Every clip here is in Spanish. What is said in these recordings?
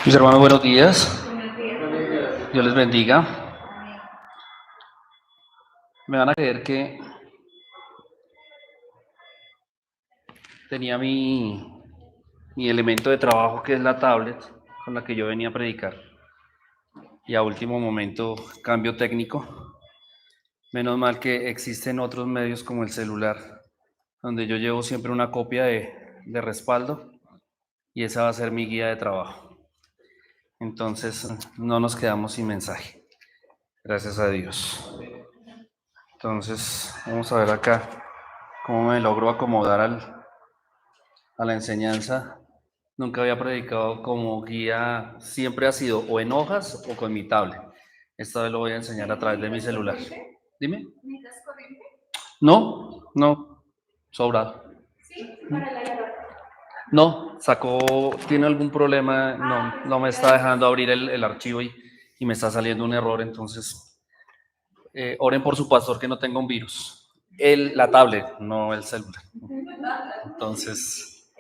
Mis hermanos, buenos días. Buenos días. Dios les bendiga. Amén. Me van a creer que tenía mi elemento de trabajo, que es la tablet con la que yo venía a predicar. Y a último momento, cambio técnico. Menos mal que existen otros medios como el celular, donde yo llevo siempre una copia de respaldo y esa va a ser mi guía de trabajo. Entonces, no nos quedamos sin mensaje. Gracias a Dios. Entonces, vamos a ver acá cómo me logro acomodar a la enseñanza. Nunca había predicado como guía, siempre ha sido o en hojas o con mi tablet. Esta vez lo voy a enseñar a través de mi celular. Dime. ¿Necesitas corriente? No, sobrado. Sí, para la llave. No, tiene algún problema, no me está dejando abrir el archivo y me está saliendo un error, entonces oren por su pastor que no tenga un virus. La tablet, no el celular. Entonces,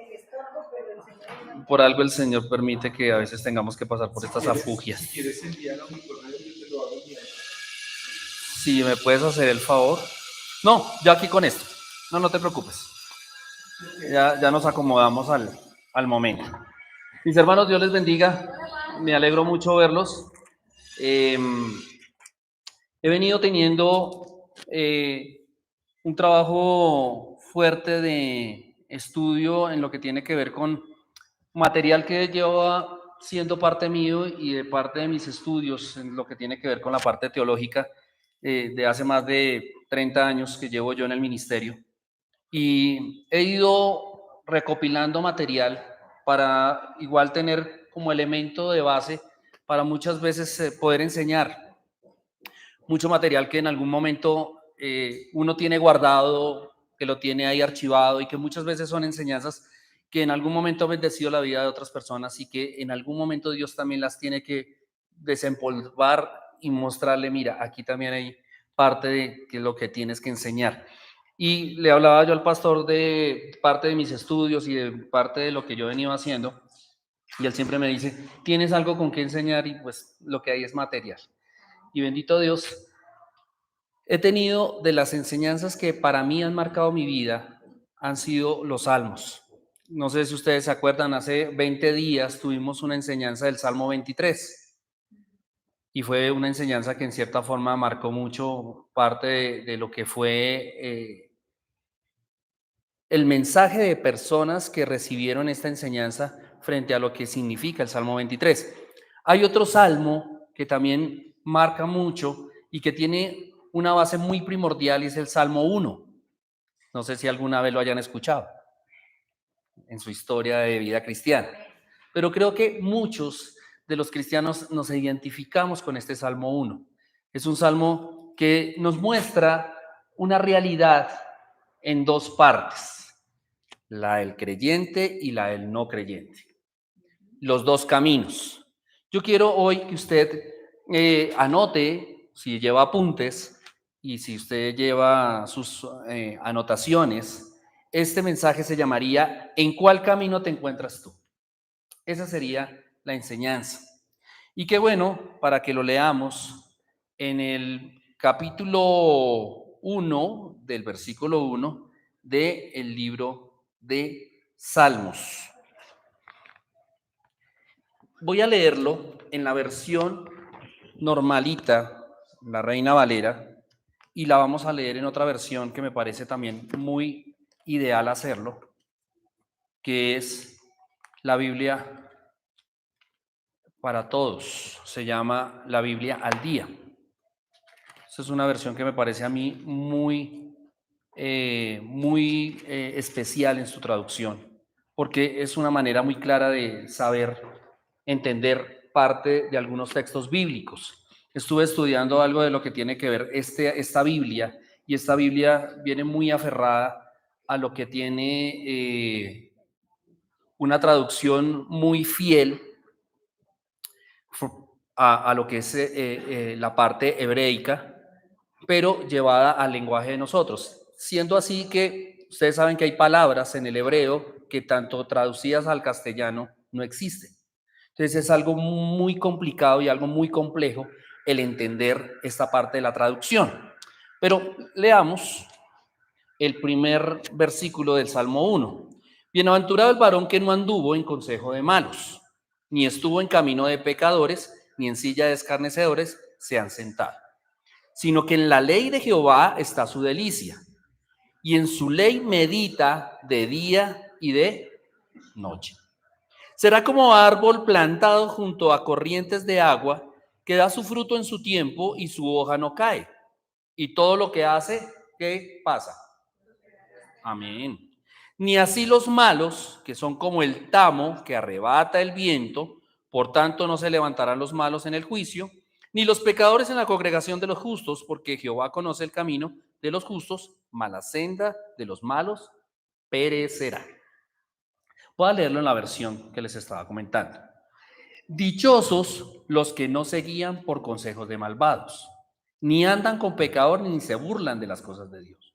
por algo el Señor permite que a veces tengamos que pasar por estas afugias. Si quieres enviarlo a mi correo, yo te lo hago enviar. Si me puedes hacer el favor. No, ya aquí con esto. No te preocupes. Ya nos acomodamos al momento. Mis hermanos, Dios les bendiga. Me alegro mucho verlos. He venido teniendo un trabajo fuerte de estudio en lo que tiene que ver con material que lleva siendo parte mío y de parte de mis estudios en lo que tiene que ver con la parte teológica de hace más de 30 años que llevo yo en el ministerio. Y he ido recopilando material para igual tener como elemento de base para muchas veces poder enseñar. Mucho material que en algún momento uno tiene guardado, que lo tiene ahí archivado y que muchas veces son enseñanzas que en algún momento han bendecido la vida de otras personas y que en algún momento Dios también las tiene que desempolvar y mostrarle, mira, aquí también hay parte de lo que tienes que enseñar. Y le hablaba yo al pastor de parte de mis estudios y de parte de lo que yo he venido haciendo, y él siempre me dice, ¿tienes algo con qué enseñar? Y pues lo que hay es material. Y bendito Dios, he tenido de las enseñanzas que para mí han marcado mi vida, han sido los salmos. No sé si ustedes se acuerdan, hace 20 días tuvimos una enseñanza del Salmo 23 y fue una enseñanza que en cierta forma marcó mucho parte de lo que fue el mensaje de personas que recibieron esta enseñanza frente a lo que significa el Salmo 23. Hay otro salmo que también marca mucho y que tiene una base muy primordial y es el Salmo 1. No sé si alguna vez lo hayan escuchado en su historia de vida cristiana, pero creo que muchos de los cristianos nos identificamos con este Salmo 1. Es un salmo que nos muestra una realidad en dos partes, la del creyente y la del no creyente. Los dos caminos. Yo quiero hoy que usted anote, si lleva apuntes y si usted lleva sus anotaciones, este mensaje se llamaría ¿En cuál camino te encuentras tú? Esa sería la enseñanza. Y qué bueno para que lo leamos en el capítulo 1 del versículo 1 del libro de Salmos. Voy a leerlo en la versión normalita, la Reina Valera, y la vamos a leer en otra versión que me parece también muy ideal hacerlo, que es la Biblia para todos. Se llama la Biblia al día. Esa es una versión que me parece a mí muy especial en su traducción, porque es una manera muy clara de saber entender parte de algunos textos bíblicos. Estuve estudiando algo de lo que tiene que ver esta Biblia, y esta Biblia viene muy aferrada a lo que tiene una traducción muy fiel a lo que es la parte hebreica, pero llevada al lenguaje de nosotros. Siendo así que ustedes saben que hay palabras en el hebreo que tanto traducidas al castellano no existen. Entonces es algo muy complicado y algo muy complejo el entender esta parte de la traducción. Pero leamos el primer versículo del Salmo 1. Bienaventurado el varón que no anduvo en consejo de malos, ni estuvo en camino de pecadores, ni en silla de escarnecedores se han sentado, sino que en la ley de Jehová está su delicia, y en su ley medita de día y de noche. Será como árbol plantado junto a corrientes de agua, que da su fruto en su tiempo y su hoja no cae. Y todo lo que hace, ¿qué pasa? Amén. Ni así los malos, que son como el tamo que arrebata el viento, por tanto no se levantarán los malos en el juicio, ni los pecadores en la congregación de los justos, porque Jehová conoce el camino de los justos, mas la senda de los malos perecerá. Voy a leerlo en la versión que les estaba comentando. Dichosos los que no se guían por consejos de malvados, ni andan con pecador, ni se burlan de las cosas de Dios,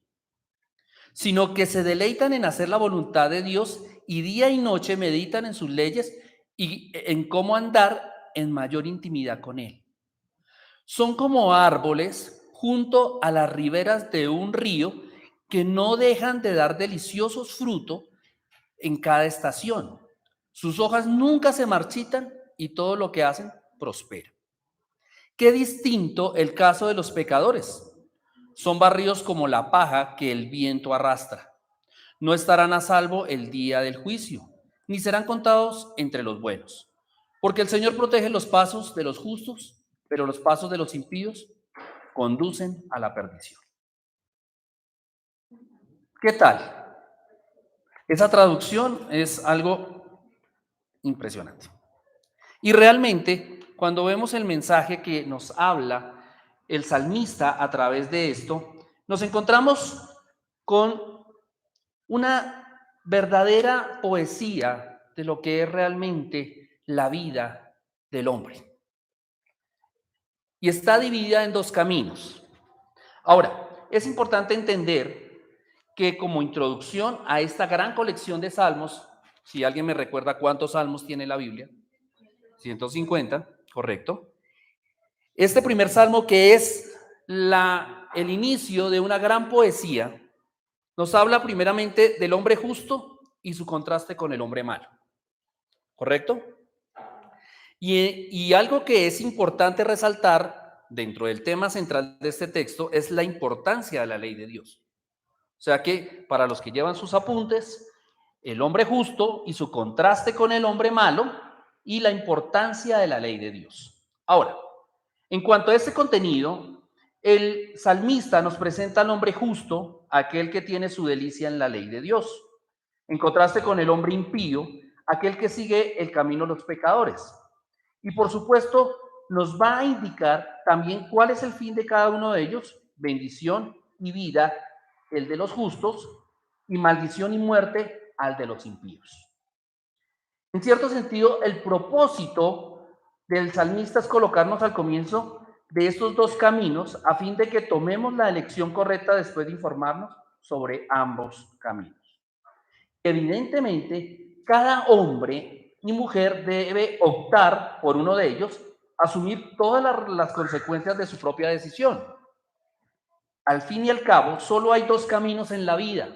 sino que se deleitan en hacer la voluntad de Dios y día y noche meditan en sus leyes y en cómo andar en mayor intimidad con Él. Son como árboles junto a las riberas de un río que no dejan de dar deliciosos frutos en cada estación. Sus hojas nunca se marchitan y todo lo que hacen prospera. Qué distinto el caso de los pecadores. Son barridos como la paja que el viento arrastra. No estarán a salvo el día del juicio, ni serán contados entre los buenos. Porque el Señor protege los pasos de los justos, pero los pasos de los impíos conducen a la perdición. ¿Qué tal? Esa traducción es algo impresionante. Y realmente, cuando vemos el mensaje que nos habla el salmista a través de esto, nos encontramos con una verdadera poesía de lo que es realmente la vida del hombre. Y está dividida en dos caminos. Ahora, es importante entender que como introducción a esta gran colección de salmos, si alguien me recuerda cuántos salmos tiene la Biblia, 150, correcto. Este primer salmo, que es el inicio de una gran poesía, nos habla primeramente del hombre justo y su contraste con el hombre malo, ¿correcto? Y algo que es importante resaltar dentro del tema central de este texto es la importancia de la ley de Dios. O sea que para los que llevan sus apuntes, el hombre justo y su contraste con el hombre malo y la importancia de la ley de Dios. Ahora, en cuanto a este contenido, el salmista nos presenta al hombre justo, aquel que tiene su delicia en la ley de Dios, en contraste con el hombre impío, aquel que sigue el camino de los pecadores. Y por supuesto, nos va a indicar también cuál es el fin de cada uno de ellos: bendición y vida, el de los justos, y maldición y muerte, al de los impíos. En cierto sentido, el propósito del salmista es colocarnos al comienzo de estos dos caminos a fin de que tomemos la elección correcta después de informarnos sobre ambos caminos. Evidentemente, cada hombre y mujer debe optar por uno de ellos, asumir todas las consecuencias de su propia decisión. Al fin y al cabo, solo hay dos caminos en la vida: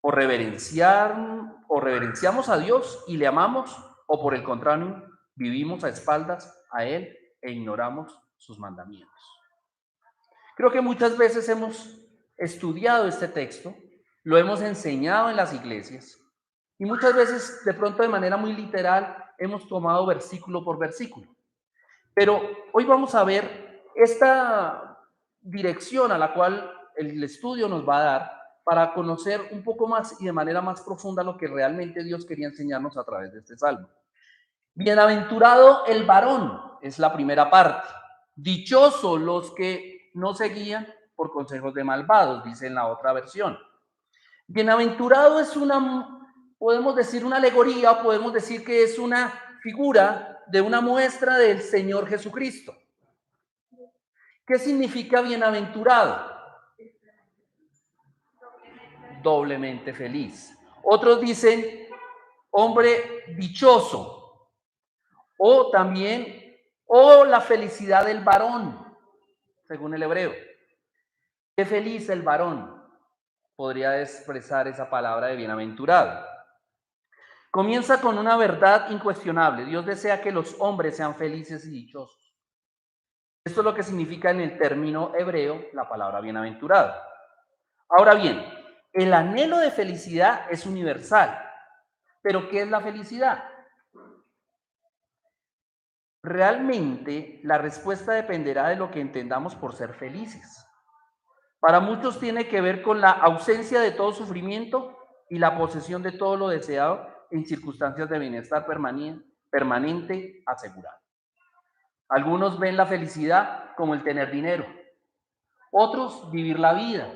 o reverenciamos a Dios y le amamos, o por el contrario, vivimos a espaldas a Él e ignoramos sus mandamientos. Creo que muchas veces hemos estudiado este texto, lo hemos enseñado en las iglesias, y muchas veces, de pronto de manera muy literal, hemos tomado versículo por versículo. Pero hoy vamos a ver esta dirección a la cual el estudio nos va a dar para conocer un poco más y de manera más profunda lo que realmente Dios quería enseñarnos a través de este salmo. Bienaventurado el varón es la primera parte. Dichosos los que no se guían por consejos de malvados, dice en la otra versión. Bienaventurado es podemos decir una alegoría, podemos decir que es una figura de una muestra del Señor Jesucristo. ¿Qué significa bienaventurado? Doblemente feliz. Otros dicen hombre dichoso. O también, o la felicidad del varón, según el hebreo. Qué feliz el varón, podría expresar esa palabra de bienaventurado. Comienza con una verdad incuestionable. Dios desea que los hombres sean felices y dichosos. Esto es lo que significa en el término hebreo la palabra bienaventurado. Ahora bien, el anhelo de felicidad es universal. ¿Pero qué es la felicidad? Realmente la respuesta dependerá de lo que entendamos por ser felices. Para muchos tiene que ver con la ausencia de todo sufrimiento y la posesión de todo lo deseado en circunstancias de bienestar permanente asegurado. Algunos ven la felicidad como el tener dinero, otros vivir la vida,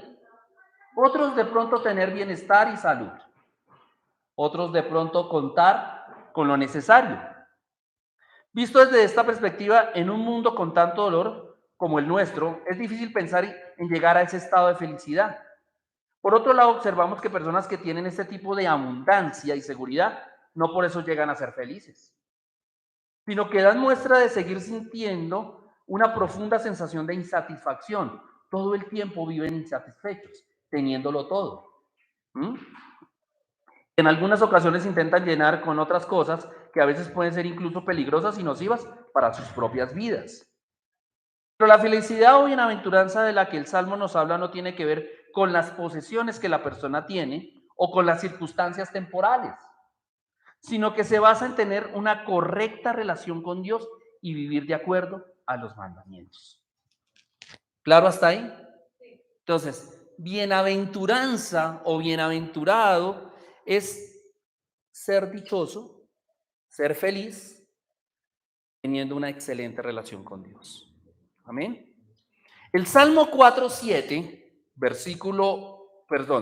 otros de pronto tener bienestar y salud, otros de pronto contar con lo necesario. Visto desde esta perspectiva, en un mundo con tanto dolor como el nuestro, es difícil pensar en llegar a ese estado de felicidad. Por otro lado, observamos que personas que tienen este tipo de abundancia y seguridad, no por eso llegan a ser felices, sino que dan muestra de seguir sintiendo una profunda sensación de insatisfacción. Todo el tiempo viven insatisfechos, teniéndolo todo. En algunas ocasiones intentan llenar con otras cosas que a veces pueden ser incluso peligrosas y nocivas para sus propias vidas. Pero la felicidad o bienaventuranza de la que el Salmo nos habla no tiene que ver con las posesiones que la persona tiene o con las circunstancias temporales, sino que se basa en tener una correcta relación con Dios y vivir de acuerdo a los mandamientos. ¿Claro hasta ahí? Entonces, bienaventuranza o bienaventurado es ser dichoso, ser feliz, teniendo una excelente relación con Dios. Amén. El Salmo 4:7,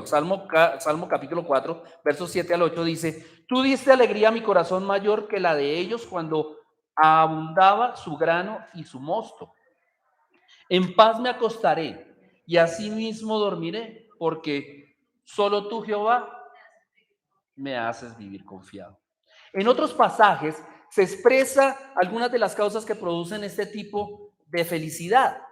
Salmo capítulo 4, versos 7 al 8 dice: Tú diste alegría a mi corazón mayor que la de ellos cuando abundaba su grano y su mosto. En paz me acostaré y asimismo dormiré, porque solo tú, Jehová, me haces vivir confiado. En otros pasajes se expresa algunas de las causas que producen este tipo de felicidad.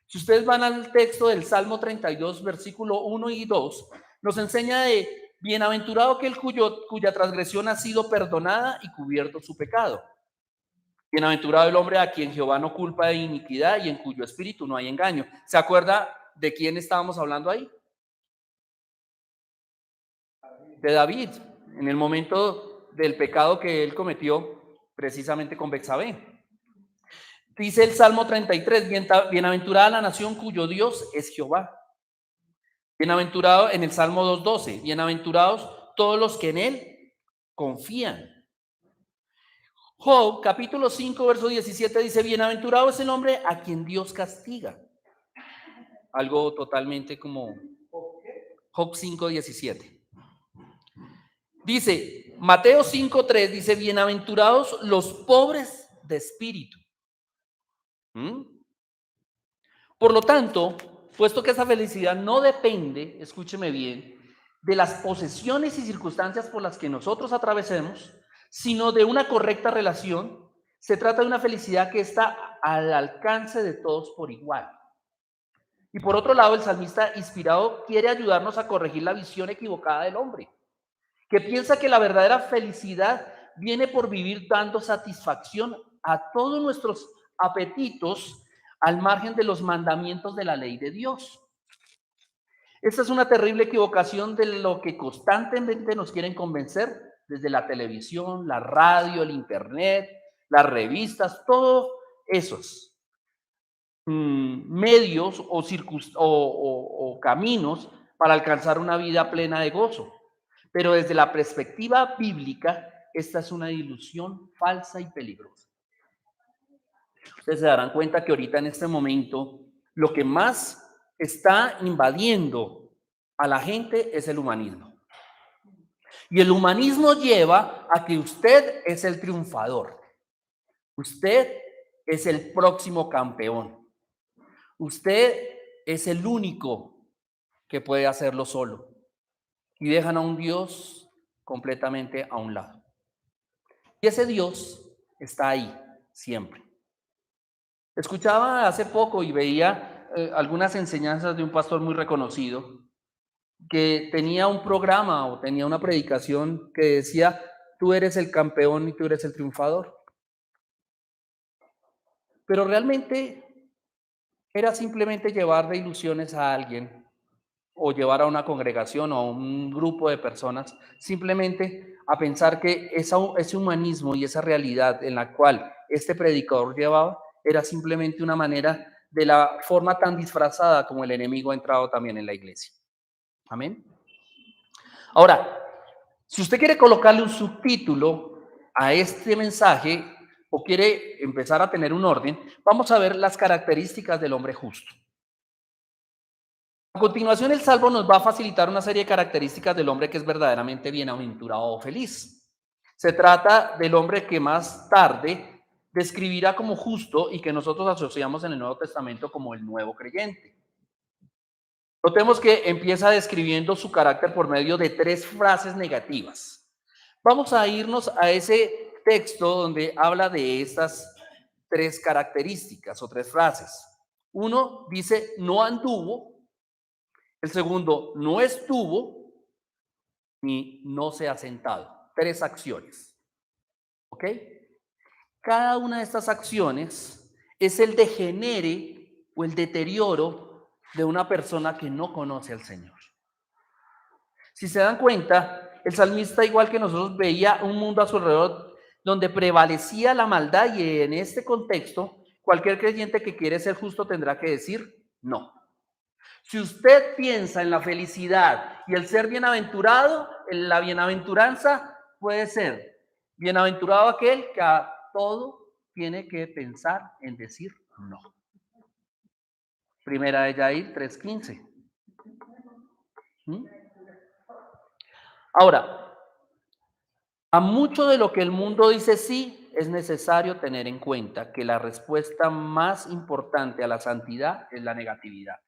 Si ustedes van al texto del Salmo 32, versículo 1 y 2, nos enseña de bienaventurado aquel cuya transgresión ha sido perdonada y cubierto su pecado. Bienaventurado el hombre a quien Jehová no culpa de iniquidad y en cuyo espíritu no hay engaño. ¿Se acuerda de quién estábamos hablando ahí? De David, en el momento del pecado que él cometió precisamente con Betsabé. Dice el Salmo 33, bienaventurada la nación cuyo Dios es Jehová. Bienaventurado en el Salmo 2:12, bienaventurados todos los que en él confían. Job, capítulo 5, verso 17 dice: bienaventurado es el hombre a quien Dios castiga. Algo totalmente como Job 5:17. Dice Mateo 5:3, dice: bienaventurados los pobres de espíritu. Por lo tanto, puesto que esa felicidad no depende, escúcheme bien, de las posesiones y circunstancias por las que nosotros atravesemos, sino de una correcta relación, se trata de una felicidad que está al alcance de todos por igual. Y por otro lado, el salmista inspirado quiere ayudarnos a corregir la visión equivocada del hombre, que piensa que la verdadera felicidad viene por vivir dando satisfacción a todos nuestros apetitos al margen de los mandamientos de la ley de Dios. Esta es una terrible equivocación de lo que constantemente nos quieren convencer desde la televisión, la radio, el internet, las revistas, todos esos medios o caminos para alcanzar una vida plena de gozo. Pero desde la perspectiva bíblica, esta es una ilusión falsa y peligrosa. Ustedes se darán cuenta que ahorita en este momento lo que más está invadiendo a la gente es el humanismo. Y el humanismo lleva a que usted es el triunfador. Usted es el próximo campeón. Usted es el único que puede hacerlo solo. Y dejan a un Dios completamente a un lado. Y ese Dios está ahí, siempre. Escuchaba hace poco y veía algunas enseñanzas de un pastor muy reconocido que tenía un programa o tenía una predicación que decía, tú eres el campeón y tú eres el triunfador. Pero realmente era simplemente llevar de ilusiones a alguien o llevar a una congregación o a un grupo de personas simplemente a pensar que ese humanismo y esa realidad en la cual este predicador llevaba era simplemente una manera de la forma tan disfrazada como el enemigo ha entrado también en la iglesia. Amén. Ahora, si usted quiere colocarle un subtítulo a este mensaje o quiere empezar a tener un orden, vamos a ver las características del hombre justo. A continuación, el Salmo nos va a facilitar una serie de características del hombre que es verdaderamente bienaventurado o feliz. Se trata del hombre que más tarde describirá como justo y que nosotros asociamos en el Nuevo Testamento como el nuevo creyente. Notemos que empieza describiendo su carácter por medio de 3 frases negativas. Vamos a irnos a ese texto donde habla de estas 3 características o 3 frases. Uno dice, no anduvo. El segundo, no estuvo, ni no se ha sentado. 3 acciones. ¿Ok? Cada una de estas acciones es el degenere o el deterioro de una persona que no conoce al Señor. Si se dan cuenta, el salmista, igual que nosotros, veía un mundo a su alrededor donde prevalecía la maldad y en este contexto, cualquier creyente que quiere ser justo tendrá que decir no. Si usted piensa en la felicidad y el ser bienaventurado, en la bienaventuranza puede ser bienaventurado aquel que a todo tiene que pensar en decir no. Primera de Yair 3:15. Ahora, a mucho de lo que el mundo dice sí, es necesario tener en cuenta que la respuesta más importante a la santidad es la negatividad.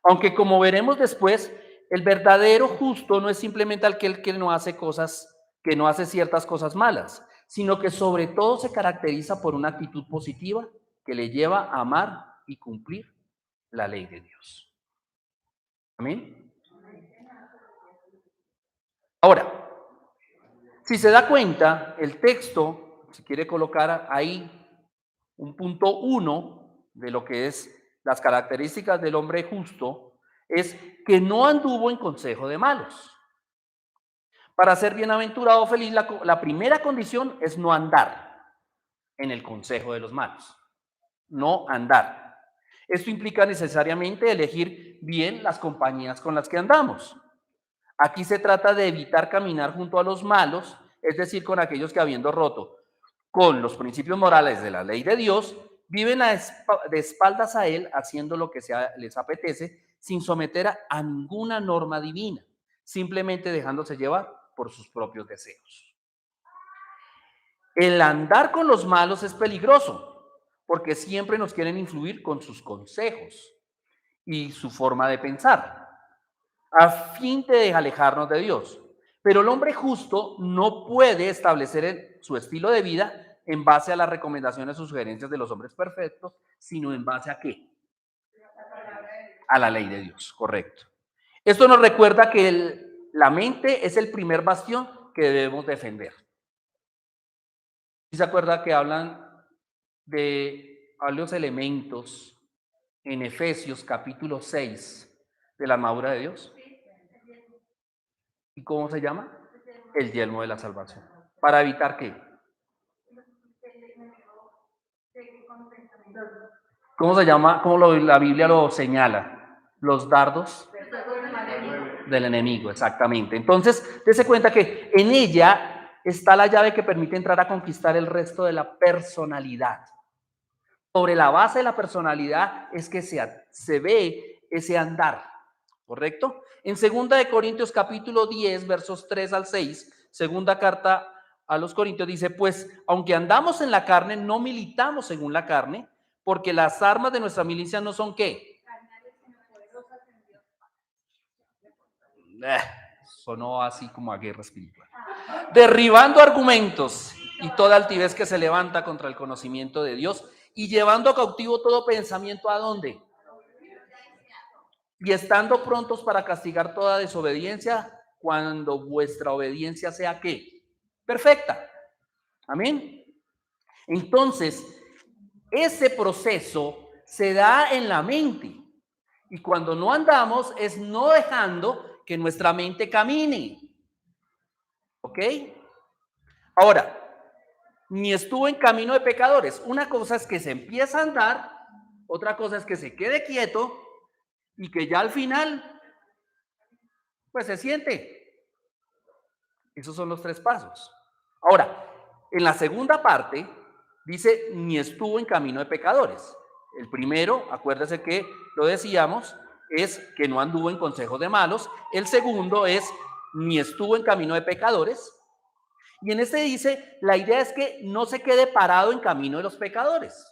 Aunque como veremos después, el verdadero justo no es simplemente aquel que no hace ciertas cosas malas, sino que sobre todo se caracteriza por una actitud positiva que le lleva a amar y cumplir la ley de Dios. Amén. Ahora, si se da cuenta, el texto, si quiere colocar ahí un punto 1 de lo que es las características del hombre justo, es que no anduvo en consejo de malos. Para ser bienaventurado o feliz, la primera condición es no andar en el consejo de los malos. No andar. Esto implica necesariamente elegir bien las compañías con las que andamos. Aquí se trata de evitar caminar junto a los malos, es decir, con aquellos que habiendo roto con los principios morales de la ley de Dios, viven de espaldas a Él haciendo lo que les apetece sin someter a ninguna norma divina, simplemente dejándose llevar por sus propios deseos. El andar con los malos es peligroso porque siempre nos quieren influir con sus consejos y su forma de pensar a fin de alejarnos de Dios. Pero el hombre justo no puede establecer su estilo de vida en base a las recomendaciones o sugerencias de los hombres perfectos, sino en base a ¿qué? A la ley de Dios, correcto. Esto nos recuerda que la mente es el primer bastión que debemos defender. ¿Sí se acuerda que hablan de los elementos en Efesios capítulo 6 de la armadura de Dios? ¿Y cómo se llama? El yelmo de la salvación. ¿Para evitar qué? ¿Cómo se llama? ¿Cómo la Biblia lo señala? Los dardos del enemigo, exactamente. Entonces, dése cuenta que en ella está la llave que permite entrar a conquistar el resto de la personalidad. Sobre la base de la personalidad es que se ve ese andar, ¿correcto? En 2 de Corintios capítulo 10, versos 3 al 6, segunda carta a los Corintios dice, pues, aunque andamos en la carne, no militamos según la carne, porque las armas de nuestra milicia no son ¿qué? Sonó así como a guerra espiritual. Derribando argumentos y toda altivez que se levanta contra el conocimiento de Dios, y llevando cautivo todo pensamiento ¿a dónde? Y estando prontos para castigar toda desobediencia, cuando vuestra obediencia sea ¿qué? Perfecta. Amén. Entonces, ese proceso se da en la mente. Y cuando no andamos es no dejando que nuestra mente camine. ¿Ok? Ahora, ni estuvo en camino de pecadores. Una cosa es que se empieza a andar, otra cosa es que se quede quieto y que ya al final, pues se siente. Esos son los 3 pasos. Ahora, en la segunda parte, dice, ni estuvo en camino de pecadores. El primero, acuérdese que lo decíamos, es que no anduvo en consejos de malos. El segundo es, ni estuvo en camino de pecadores. Y en este dice, la idea es que no se quede parado en camino de los pecadores.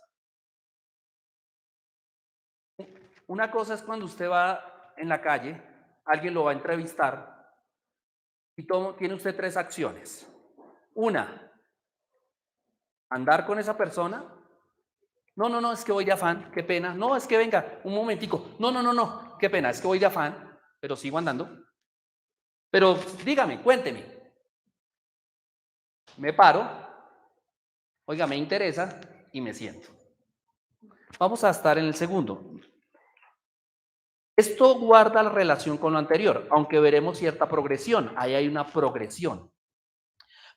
Una cosa es cuando usted va en la calle, alguien lo va a entrevistar y tiene usted 3 acciones. Una, andar con esa persona. No, es que voy de afán, qué pena. No, es que venga, un momentico. No, qué pena, es que voy de afán, pero sigo andando. Pero dígame, cuénteme. Me paro, oiga, me interesa y me siento. Vamos a estar en el segundo. Esto guarda la relación con lo anterior, aunque veremos cierta progresión. Ahí hay una progresión.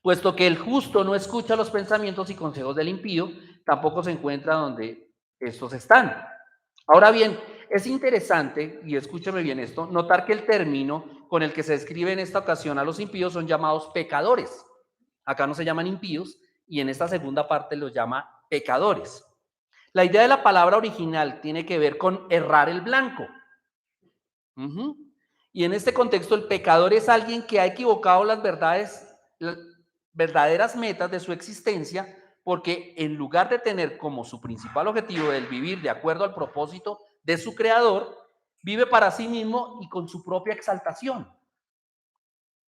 Puesto que el justo no escucha los pensamientos y consejos del impío, tampoco se encuentra donde estos están. Ahora bien, es interesante, y escúcheme bien esto, notar que el término con el que se describe en esta ocasión a los impíos son llamados pecadores. Acá no se llaman impíos, y en esta segunda parte los llama pecadores. La idea de la palabra original tiene que ver con errar el blanco. Y en este contexto, el pecador es alguien que ha equivocado las verdaderas metas de su existencia, porque en lugar de tener como su principal objetivo el vivir de acuerdo al propósito de su creador, vive para sí mismo y con su propia exaltación.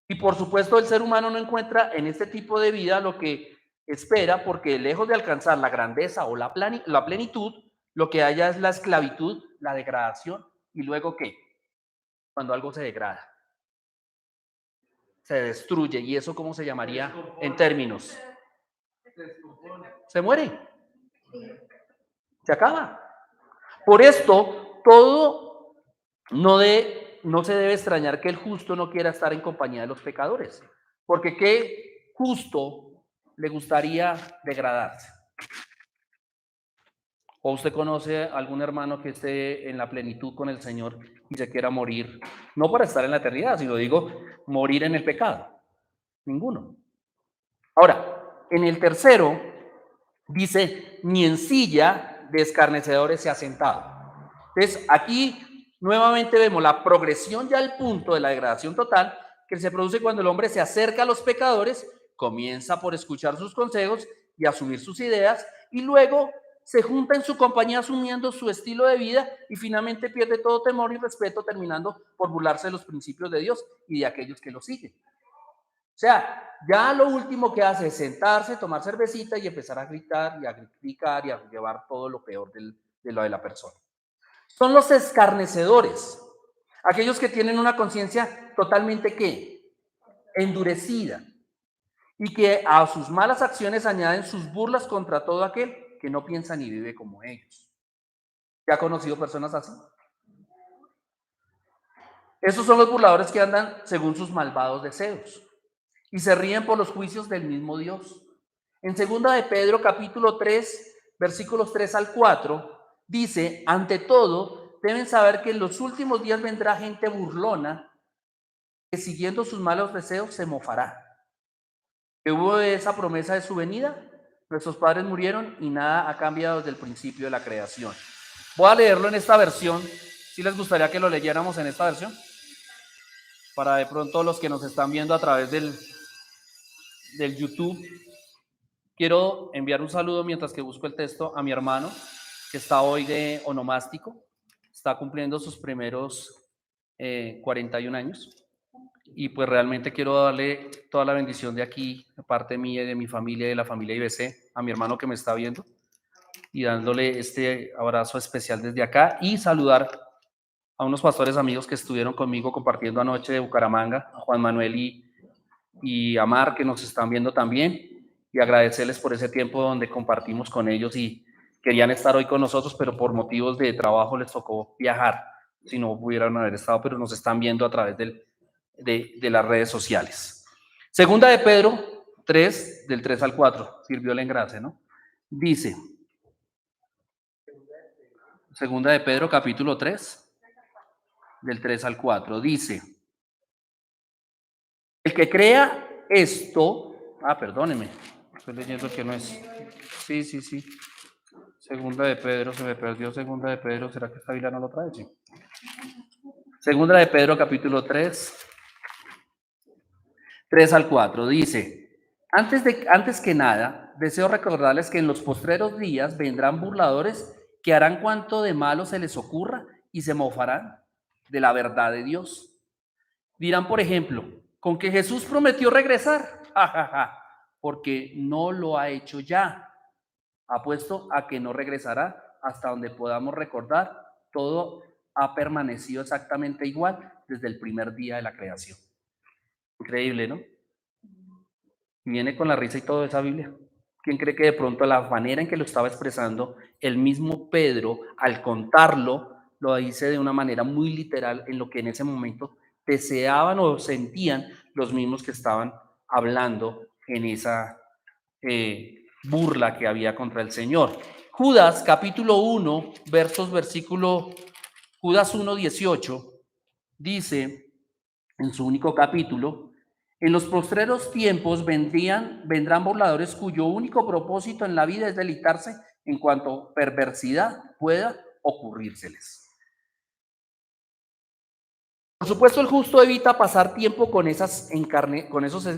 Y por supuesto, el ser humano no encuentra en este tipo de vida lo que espera, porque lejos de alcanzar la grandeza o la plenitud, lo que haya es la esclavitud, la degradación, y luego ¿qué? Cuando algo se degrada, se destruye. ¿Y eso cómo se llamaría en términos? Se muere. Se acaba. Por esto, todo no se debe extrañar que el justo no quiera estar en compañía de los pecadores. Porque ¿qué justo le gustaría degradarse? ¿O usted conoce a algún hermano que esté en la plenitud con el Señor y se quiera morir? No para estar en la eternidad, sino digo, morir en el pecado. Ninguno. Ahora, en el tercero, dice, ni en silla de escarnecedores se ha sentado. Entonces, aquí nuevamente vemos la progresión ya al punto de la degradación total que se produce cuando el hombre se acerca a los pecadores, comienza por escuchar sus consejos y asumir sus ideas, y luego se junta en su compañía asumiendo su estilo de vida y finalmente pierde todo temor y respeto, terminando por burlarse de los principios de Dios y de aquellos que lo siguen. O sea, ya lo último que hace es sentarse, tomar cervecita y empezar a gritar y a criticar y a llevar todo lo peor de lo de la persona. Son los escarnecedores, aquellos que tienen una conciencia totalmente ¿qué? Endurecida, y que a sus malas acciones añaden sus burlas contra todo aquel que no piensa ni vive como ellos. ¿Ya ha conocido personas así? Esos son los burladores que andan según sus malvados deseos y se ríen por los juicios del mismo Dios. En 2 de Pedro, capítulo 3, versículos 3 al 4, dice, ante todo, deben saber que en los últimos días vendrá gente burlona que siguiendo sus malos deseos se mofará. ¿Qué hubo de esa promesa de su venida? Nuestros padres murieron y nada ha cambiado desde el principio de la creación. Voy a leerlo en esta versión. ¿Sí les gustaría que lo leyéramos en esta versión? Para de pronto los que nos están viendo a través del YouTube. Quiero enviar un saludo mientras que busco el texto a mi hermano que está hoy de onomástico. Está cumpliendo sus primeros 41 años. Y pues realmente quiero darle toda la bendición de aquí, de parte mía y de mi familia y de la familia IBC, a mi hermano que me está viendo, y dándole este abrazo especial desde acá y saludar a unos pastores amigos que estuvieron conmigo compartiendo anoche de Bucaramanga, a Juan Manuel y a Mar, que nos están viendo también, y agradecerles por ese tiempo donde compartimos con ellos y querían estar hoy con nosotros, pero por motivos de trabajo les tocó viajar, si no pudieran haber estado, pero nos están viendo a través de las redes sociales. Segunda de Pedro 3, del 3 al 4, sirvió el engrase, ¿no? Dice, segunda de Pedro capítulo 3, del 3 al 4, dice, el que crea esto, perdóneme, estoy leyendo que no es, sí, segunda de Pedro, se me perdió segunda de Pedro, ¿será que esta Biblia no lo trae? Sí. Segunda de Pedro capítulo 3, 3 al 4, dice, antes que nada, deseo recordarles que en los postreros días vendrán burladores que harán cuanto de malo se les ocurra y se mofarán de la verdad de Dios. Dirán, por ejemplo, con que Jesús prometió regresar, porque no lo ha hecho ya. Apuesto a que no regresará hasta donde podamos recordar, todo ha permanecido exactamente igual desde el primer día de la creación. Increíble, ¿no? Y viene con la risa y todo esa Biblia. ¿Quién cree que de pronto la manera en que lo estaba expresando el mismo Pedro, al contarlo, lo dice de una manera muy literal en lo que en ese momento deseaban o sentían los mismos que estaban hablando en esa burla que había contra el Señor? Judas capítulo 1, Judas 1:18 dice en su único capítulo, en los postreros tiempos vendrán burladores cuyo único propósito en la vida es deleitarse en cuanto perversidad pueda ocurrírseles. Por supuesto, el justo evita pasar tiempo con esos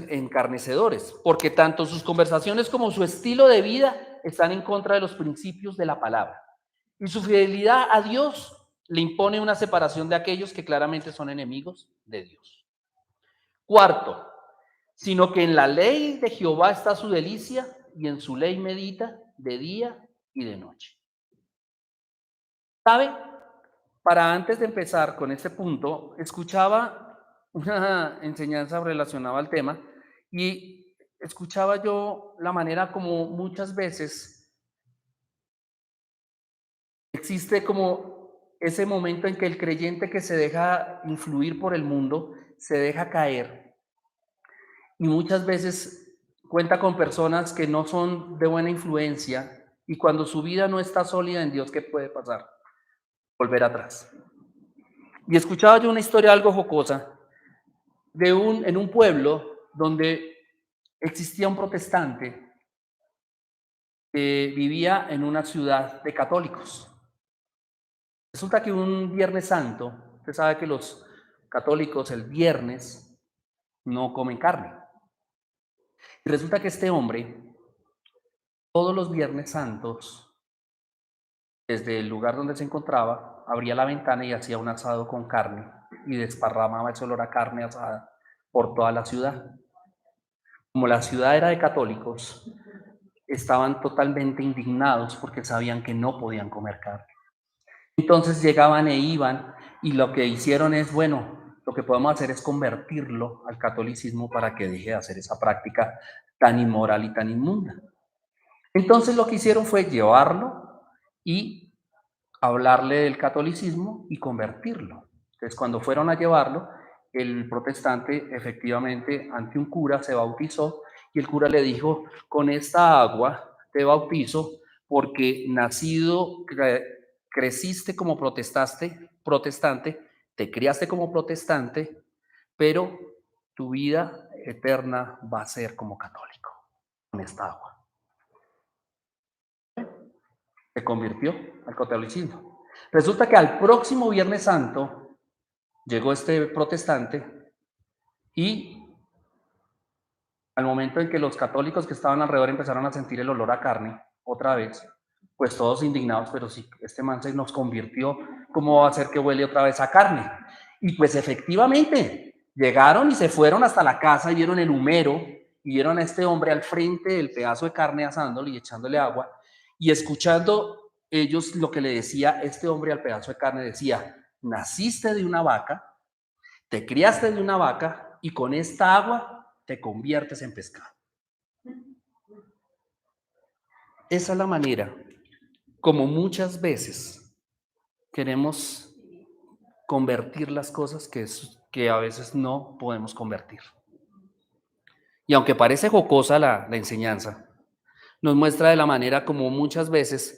encarnecedores, porque tanto sus conversaciones como su estilo de vida están en contra de los principios de la palabra. Y su fidelidad a Dios le impone una separación de aquellos que claramente son enemigos de Dios. Cuarto, sino que en la ley de Jehová está su delicia y en su ley medita de día y de noche. ¿Sabe? Para antes de empezar con este punto, escuchaba una enseñanza relacionada al tema y escuchaba yo la manera como muchas veces existe como ese momento en que el creyente que se deja influir por el mundo, se deja caer y muchas veces cuenta con personas que no son de buena influencia y cuando su vida no está sólida en Dios, ¿qué puede pasar? Volver atrás. Y escuchaba yo una historia algo jocosa en un pueblo donde existía un protestante que vivía en una ciudad de católicos. Resulta que un Viernes Santo, usted sabe que los católicos el viernes no comen carne. Y resulta que este hombre, todos los Viernes Santos, desde el lugar donde se encontraba, abría la ventana y hacía un asado con carne y desparramaba ese olor a carne asada por toda la ciudad. Como la ciudad era de católicos, estaban totalmente indignados porque sabían que no podían comer carne. Entonces llegaban e iban y lo que hicieron es, bueno, lo que podemos hacer es convertirlo al catolicismo para que deje de hacer esa práctica tan inmoral y tan inmunda. Entonces lo que hicieron fue llevarlo y hablarle del catolicismo y convertirlo. Entonces cuando fueron a llevarlo, el protestante efectivamente ante un cura se bautizó y el cura le dijo, con esta agua te bautizo porque creciste como protestante, te criaste como protestante, pero tu vida eterna va a ser como católico con esta agua. Se convirtió al catolicismo. Resulta que al próximo Viernes Santo llegó este protestante y al momento en que los católicos que estaban alrededor empezaron a sentir el olor a carne otra vez, pues todos indignados, pero si este man se nos convirtió, ¿cómo va a ser que huele otra vez a carne? Y pues efectivamente Llegaron y se fueron hasta la casa y vieron el humero y vieron a este hombre al frente del pedazo de carne asándole y echándole agua y escuchando ellos lo que le decía este hombre al pedazo de carne, decía, naciste de una vaca, te criaste de una vaca y con esta agua te conviertes en pescado. Esa es la manera como muchas veces queremos convertir las cosas que a veces no podemos convertir. Y aunque parece jocosa la enseñanza, nos muestra de la manera como muchas veces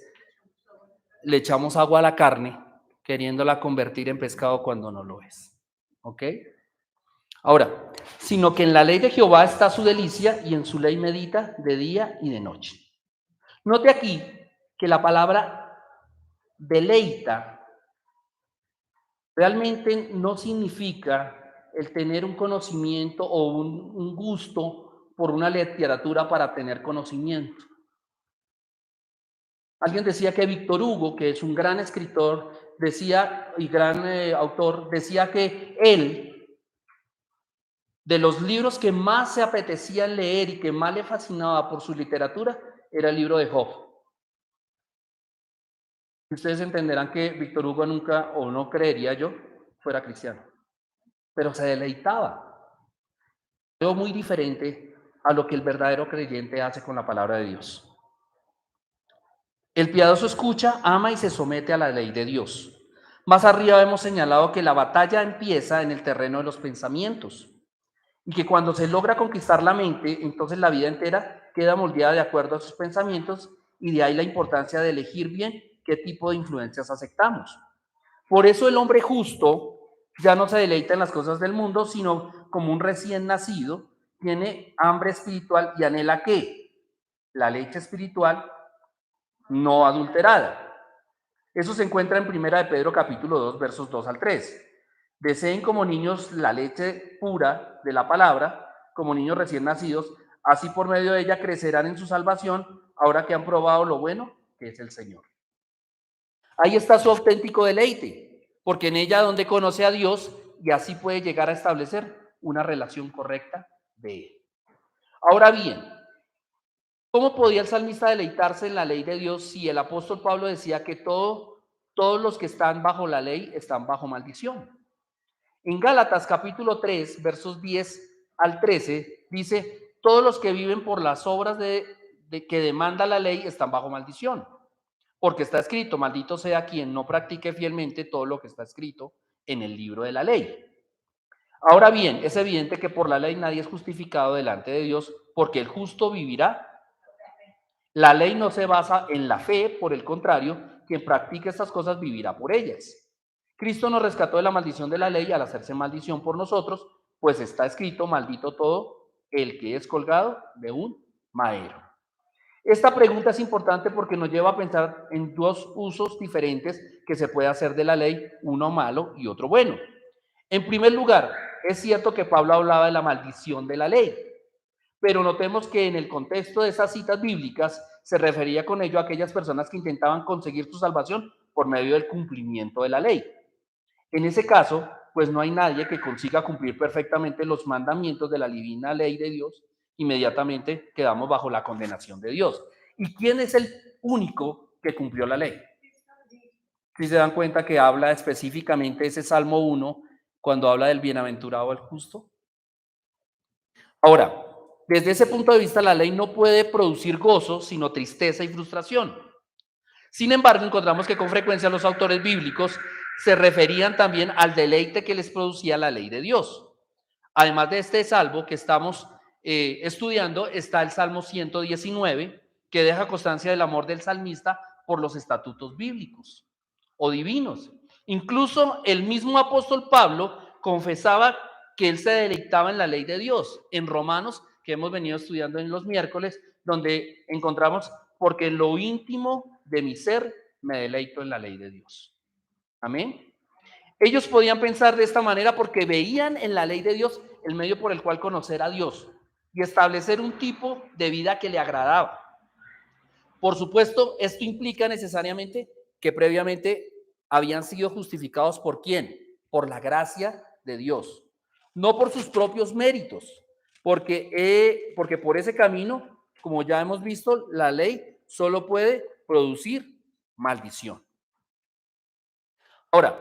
le echamos agua a la carne queriéndola convertir en pescado cuando no lo es. ¿Ok? Ahora, sino que en la ley de Jehová está su delicia y en su ley medita de día y de noche. Note aquí que la palabra deleita realmente no significa el tener un conocimiento o un gusto por una literatura para tener conocimiento. Alguien decía que Víctor Hugo, que es un gran escritor, decía, y gran autor, decía que él, de los libros que más se apetecía leer y que más le fascinaba por su literatura, era el libro de Job. Ustedes entenderán que Víctor Hugo nunca, o no creería yo, fuera cristiano, pero se deleitaba. Algo muy diferente a lo que el verdadero creyente hace con la palabra de Dios. El piadoso escucha, ama y se somete a la ley de Dios. Más arriba hemos señalado que la batalla empieza en el terreno de los pensamientos y que cuando se logra conquistar la mente, entonces la vida entera queda moldeada de acuerdo a sus pensamientos y de ahí la importancia de elegir bien qué tipo de influencias aceptamos. Por eso el hombre justo ya no se deleita en las cosas del mundo, sino como un recién nacido, tiene hambre espiritual y anhela ¿qué? La leche espiritual no adulterada. Eso se encuentra en 1 de Pedro capítulo 2, versos 2 al 3. Deseen como niños la leche pura de la palabra, como niños recién nacidos, así por medio de ella crecerán en su salvación, ahora que han probado lo bueno que es el Señor. Ahí está su auténtico deleite, porque en ella donde conoce a Dios y así puede llegar a establecer una relación correcta de Él. Ahora bien, ¿cómo podía el salmista deleitarse en la ley de Dios si el apóstol Pablo decía que todos los que están bajo la ley están bajo maldición? En Gálatas capítulo 3, versos 10 al 13, dice, todos los que viven por las obras de que demanda la ley están bajo maldición. Porque está escrito, maldito sea quien no practique fielmente todo lo que está escrito en el libro de la ley. Ahora bien, es evidente que por la ley nadie es justificado delante de Dios, porque el justo vivirá. La ley no se basa en la fe, por el contrario, quien practique estas cosas vivirá por ellas. Cristo nos rescató de la maldición de la ley al hacerse maldición por nosotros, pues está escrito, maldito todo el que es colgado de un madero. Esta pregunta es importante porque nos lleva a pensar en dos usos diferentes que se puede hacer de la ley, uno malo y otro bueno. En primer lugar, es cierto que Pablo hablaba de la maldición de la ley, pero notemos que en el contexto de esas citas bíblicas se refería con ello a aquellas personas que intentaban conseguir su salvación por medio del cumplimiento de la ley. En ese caso, pues no hay nadie que consiga cumplir perfectamente los mandamientos de la divina ley de Dios, inmediatamente quedamos bajo la condenación de Dios. ¿Y quién es el único que cumplió la ley? Si se dan cuenta que habla específicamente ese Salmo 1 cuando habla del bienaventurado el justo. Ahora, desde ese punto de vista, la ley no puede producir gozo, sino tristeza y frustración. Sin embargo, encontramos que con frecuencia los autores bíblicos se referían también al deleite que les producía la ley de Dios. Además de este salmo que estamos estudiando, está el Salmo 119, que deja constancia del amor del salmista por los estatutos bíblicos o divinos. Incluso el mismo apóstol Pablo confesaba que él se deleitaba en la ley de Dios. En Romanos, que hemos venido estudiando en los miércoles, donde encontramos, porque en lo íntimo de mi ser me deleito en la ley de Dios. Amén. Ellos podían pensar de esta manera porque veían en la ley de Dios el medio por el cual conocer a Dios y establecer un tipo de vida que le agradaba. Por supuesto, esto implica necesariamente que previamente habían sido justificados ¿por quién? Por la gracia de Dios. no por sus propios méritos, porque por ese camino, como ya hemos visto, la ley solo puede producir maldición. Ahora,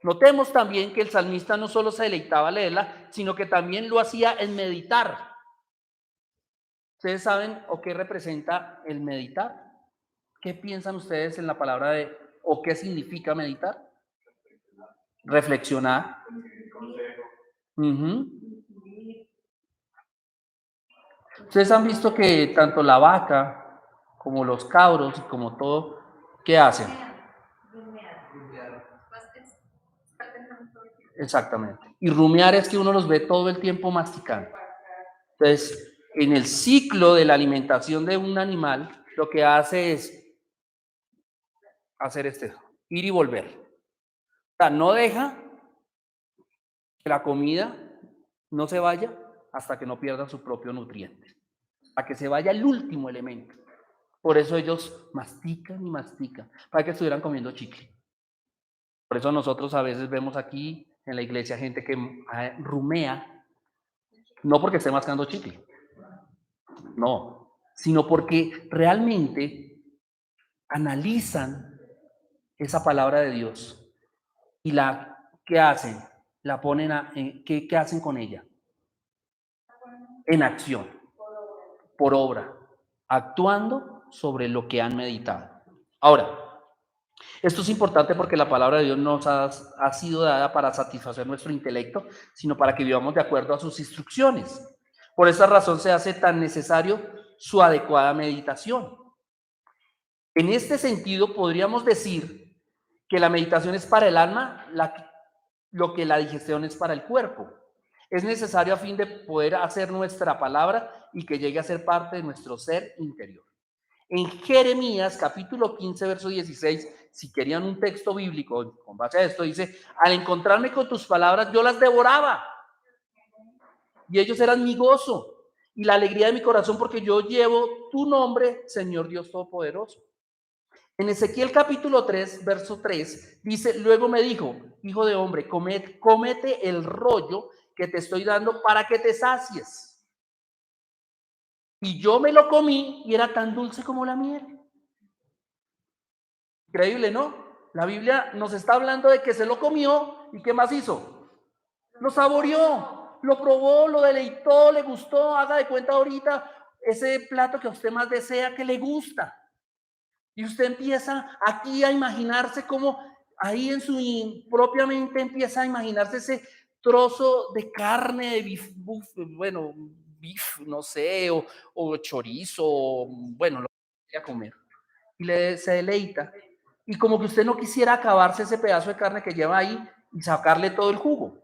notemos también que el salmista no solo se deleitaba al leerla, sino que también lo hacía en meditar. ¿Ustedes saben o qué representa el meditar? ¿Qué piensan ustedes en la palabra o qué significa meditar? Reflexionar. Uh-huh. Ustedes han visto que tanto la vaca como los cabros y como todo, ¿qué hacen? Exactamente. Y rumiar es que uno los ve todo el tiempo masticando. Entonces, en el ciclo de la alimentación de un animal, lo que hace es hacer ir y volver. O sea, no deja que la comida no se vaya hasta que no pierda su propio nutriente, a que se vaya el último elemento. Por eso ellos mastican y mastican, para que estuvieran comiendo chicle. Por eso nosotros a veces vemos aquí en la iglesia gente que rumea, no porque esté mascando chicle, no, sino porque realmente analizan esa palabra de Dios y ¿qué hacen? La ponen ¿qué hacen con ella? En acción, por obra, actuando sobre lo que han meditado. Ahora, esto es importante porque la palabra de Dios nos ha sido dada para satisfacer nuestro intelecto, sino para que vivamos de acuerdo a sus instrucciones. Por esa razón se hace tan necesario su adecuada meditación. En este sentido, podríamos decir que la meditación es para el alma lo que la digestión es para el cuerpo. Es necesario a fin de poder hacer nuestra palabra y que llegue a ser parte de nuestro ser interior. En Jeremías, capítulo 15, verso 16, si querían un texto bíblico con base a esto, dice: al encontrarme con tus palabras, yo las devoraba. Y ellos eran mi gozo y la alegría de mi corazón, porque yo llevo tu nombre, Señor Dios Todopoderoso. En Ezequiel capítulo 3, verso 3, dice: luego me dijo, hijo de hombre, cómete el rollo que te estoy dando para que te sacies. Y yo me lo comí y era tan dulce como la miel. Increíble, ¿no? La Biblia nos está hablando de que se lo comió y ¿qué más hizo? Lo saboreó, lo probó, lo deleitó, le gustó. Haga de cuenta ahorita ese plato que a usted más desea, que le gusta. Y usted empieza aquí a imaginarse cómo ahí en su propia mente empieza a imaginarse ese trozo de carne de beef, no sé, o chorizo, bueno, lo que quiera comer. Y se deleita. Y como que usted no quisiera acabarse ese pedazo de carne que lleva ahí y sacarle todo el jugo.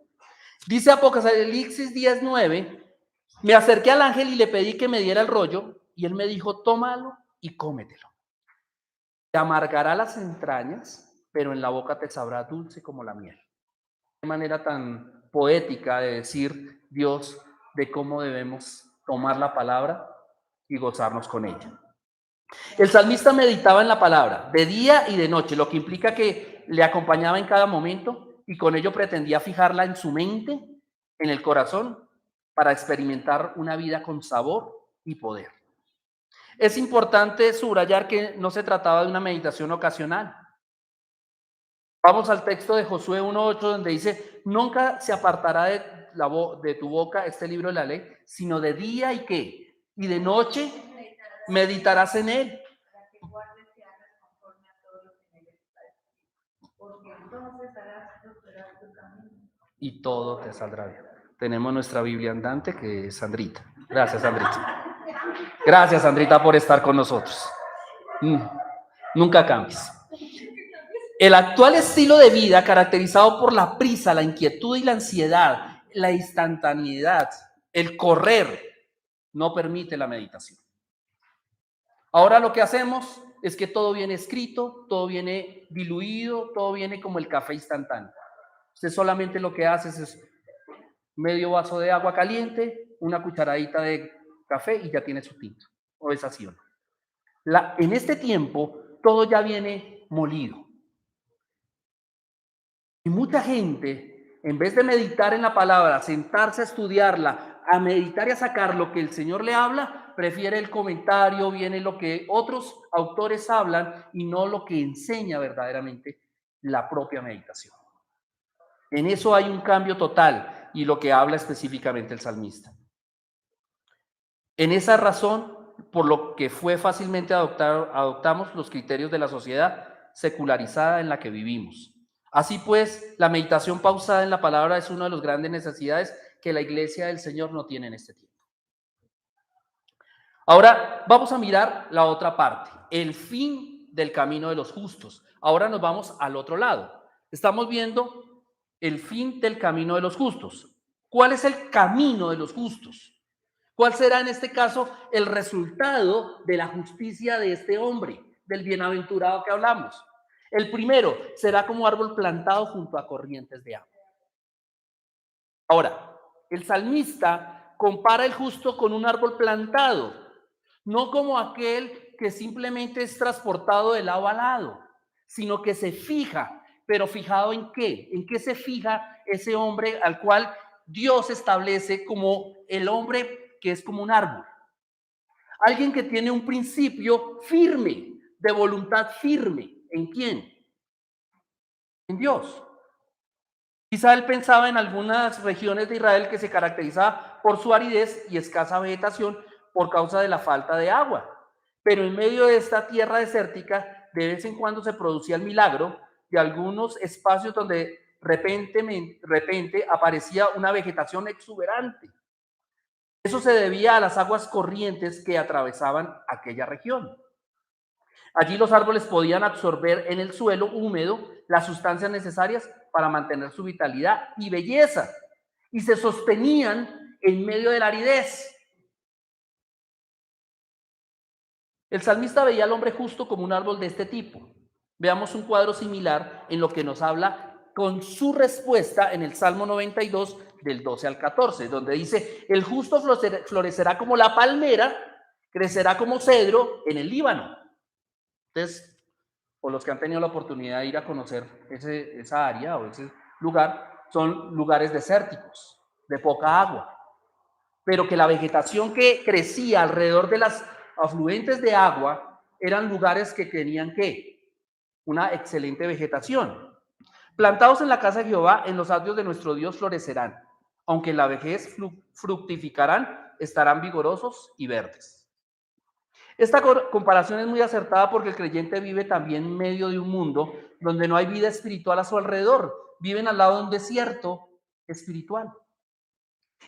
Dice Apocalipsis 10:9, me acerqué al ángel y le pedí que me diera el rollo, y él me dijo: tómalo y cómetelo. Te amargará las entrañas, pero en la boca te sabrá dulce como la miel. De manera tan poética de decir Dios de cómo debemos tomar la palabra y gozarnos con ella. El salmista meditaba en la palabra de día y de noche, lo que implica que le acompañaba en cada momento y con ello pretendía fijarla en su mente, en el corazón, para experimentar una vida con sabor y poder. Es importante subrayar que no se trataba de una meditación ocasional. Vamos al texto de Josué 1:8, donde dice: nunca se apartará de tu boca este libro de la ley, sino de día y ¿qué? Y de noche meditarás en él. Y todo te saldrá bien. Tenemos nuestra Biblia andante, que es Sandrita. Gracias, Sandrita. Gracias, Sandrita, por estar con nosotros. Nunca cambies. El actual estilo de vida, caracterizado por la prisa, la inquietud y la ansiedad, la instantaneidad, el correr, no permite la meditación. Ahora lo que hacemos es que todo viene escrito, todo viene diluido, todo viene como el café instantáneo. Usted solamente lo que hace es medio vaso de agua caliente, una cucharadita de café y ya tiene su tinto. ¿O es así o no? En este tiempo todo ya viene molido. Y mucha gente en vez de meditar en la palabra, sentarse a estudiarla, a meditar y a sacar lo que el Señor le habla, prefiere el comentario, viene lo que otros autores hablan y no lo que enseña verdaderamente la propia meditación. En eso hay un cambio total y lo que habla específicamente el salmista. En esa razón, por lo que fue fácilmente adoptamos los criterios de la sociedad secularizada en la que vivimos. Así pues, la meditación pausada en la palabra es una de las grandes necesidades que la Iglesia del Señor no tiene en este tiempo. Ahora vamos a mirar la otra parte, el fin del camino de los justos. Ahora nos vamos al otro lado. Estamos viendo el fin del camino de los justos. ¿Cuál es el camino de los justos? ¿Cuál será en este caso el resultado de la justicia de este hombre, del bienaventurado que hablamos? El primero será como árbol plantado junto a corrientes de agua. Ahora, el salmista compara el justo con un árbol plantado, no como aquel que simplemente es transportado de lado a lado, sino que se fija, pero ¿fijado en qué? ¿En qué se fija ese hombre al cual Dios establece como el hombre que es como un árbol? Alguien que tiene un principio firme, de voluntad firme. ¿En quién? En Dios. Quizá él pensaba en algunas regiones de Israel que se caracterizaba por su aridez y escasa vegetación por causa de la falta de agua. Pero en medio de esta tierra desértica, de vez en cuando se producía el milagro de algunos espacios donde de repente aparecía una vegetación exuberante. Eso se debía a las aguas corrientes que atravesaban aquella región. Allí los árboles podían absorber en el suelo húmedo las sustancias necesarias para mantener su vitalidad y belleza, y se sostenían en medio de la aridez. El salmista veía al hombre justo como un árbol de este tipo. Veamos un cuadro similar en lo que nos habla con su respuesta en el Salmo 92, del 12 al 14, donde dice: el justo florecerá como la palmera, crecerá como cedro en el Líbano. Entonces, o los que han tenido la oportunidad de ir a conocer esa área o ese lugar, son lugares desérticos, de poca agua, pero que la vegetación que crecía alrededor de las afluentes de agua eran lugares que tenían ¿qué? Una excelente vegetación. Plantados en la casa de Jehová, en los atrios de nuestro Dios florecerán, aunque en la vejez fructificarán, estarán vigorosos y verdes. Esta comparación es muy acertada porque el creyente vive también en medio de un mundo donde no hay vida espiritual a su alrededor. Viven al lado de un desierto espiritual.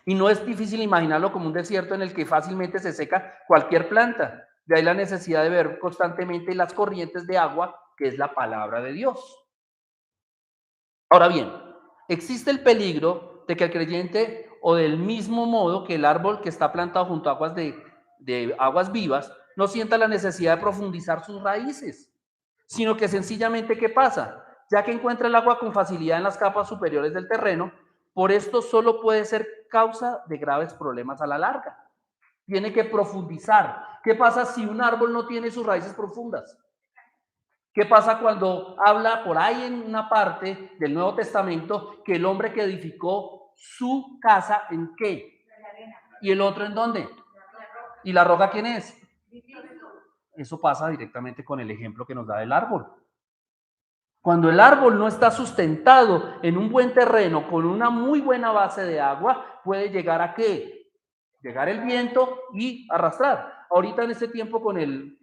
Y no es difícil imaginarlo como un desierto en el que fácilmente se seca cualquier planta. De ahí la necesidad de ver constantemente las corrientes de agua, que es la palabra de Dios. Ahora bien, existe el peligro de que el creyente, o del mismo modo que el árbol que está plantado junto a aguas de aguas vivas, no sienta la necesidad de profundizar sus raíces, sino que sencillamente, ¿qué pasa? Ya que encuentra el agua con facilidad en las capas superiores del terreno, por esto solo puede ser causa de graves problemas a la larga. Tiene que profundizar. ¿Qué pasa si un árbol no tiene sus raíces profundas? ¿Qué pasa cuando habla por ahí en una parte del Nuevo Testamento que el hombre que edificó su casa en qué? ¿Y el otro en dónde? ¿Y la roca quién es? Eso pasa directamente con el ejemplo que nos da del árbol. Cuando el árbol no está sustentado en un buen terreno con una muy buena base de agua, puede llegar a ¿qué? Llegar el viento y arrastrar. Ahorita en este tiempo con el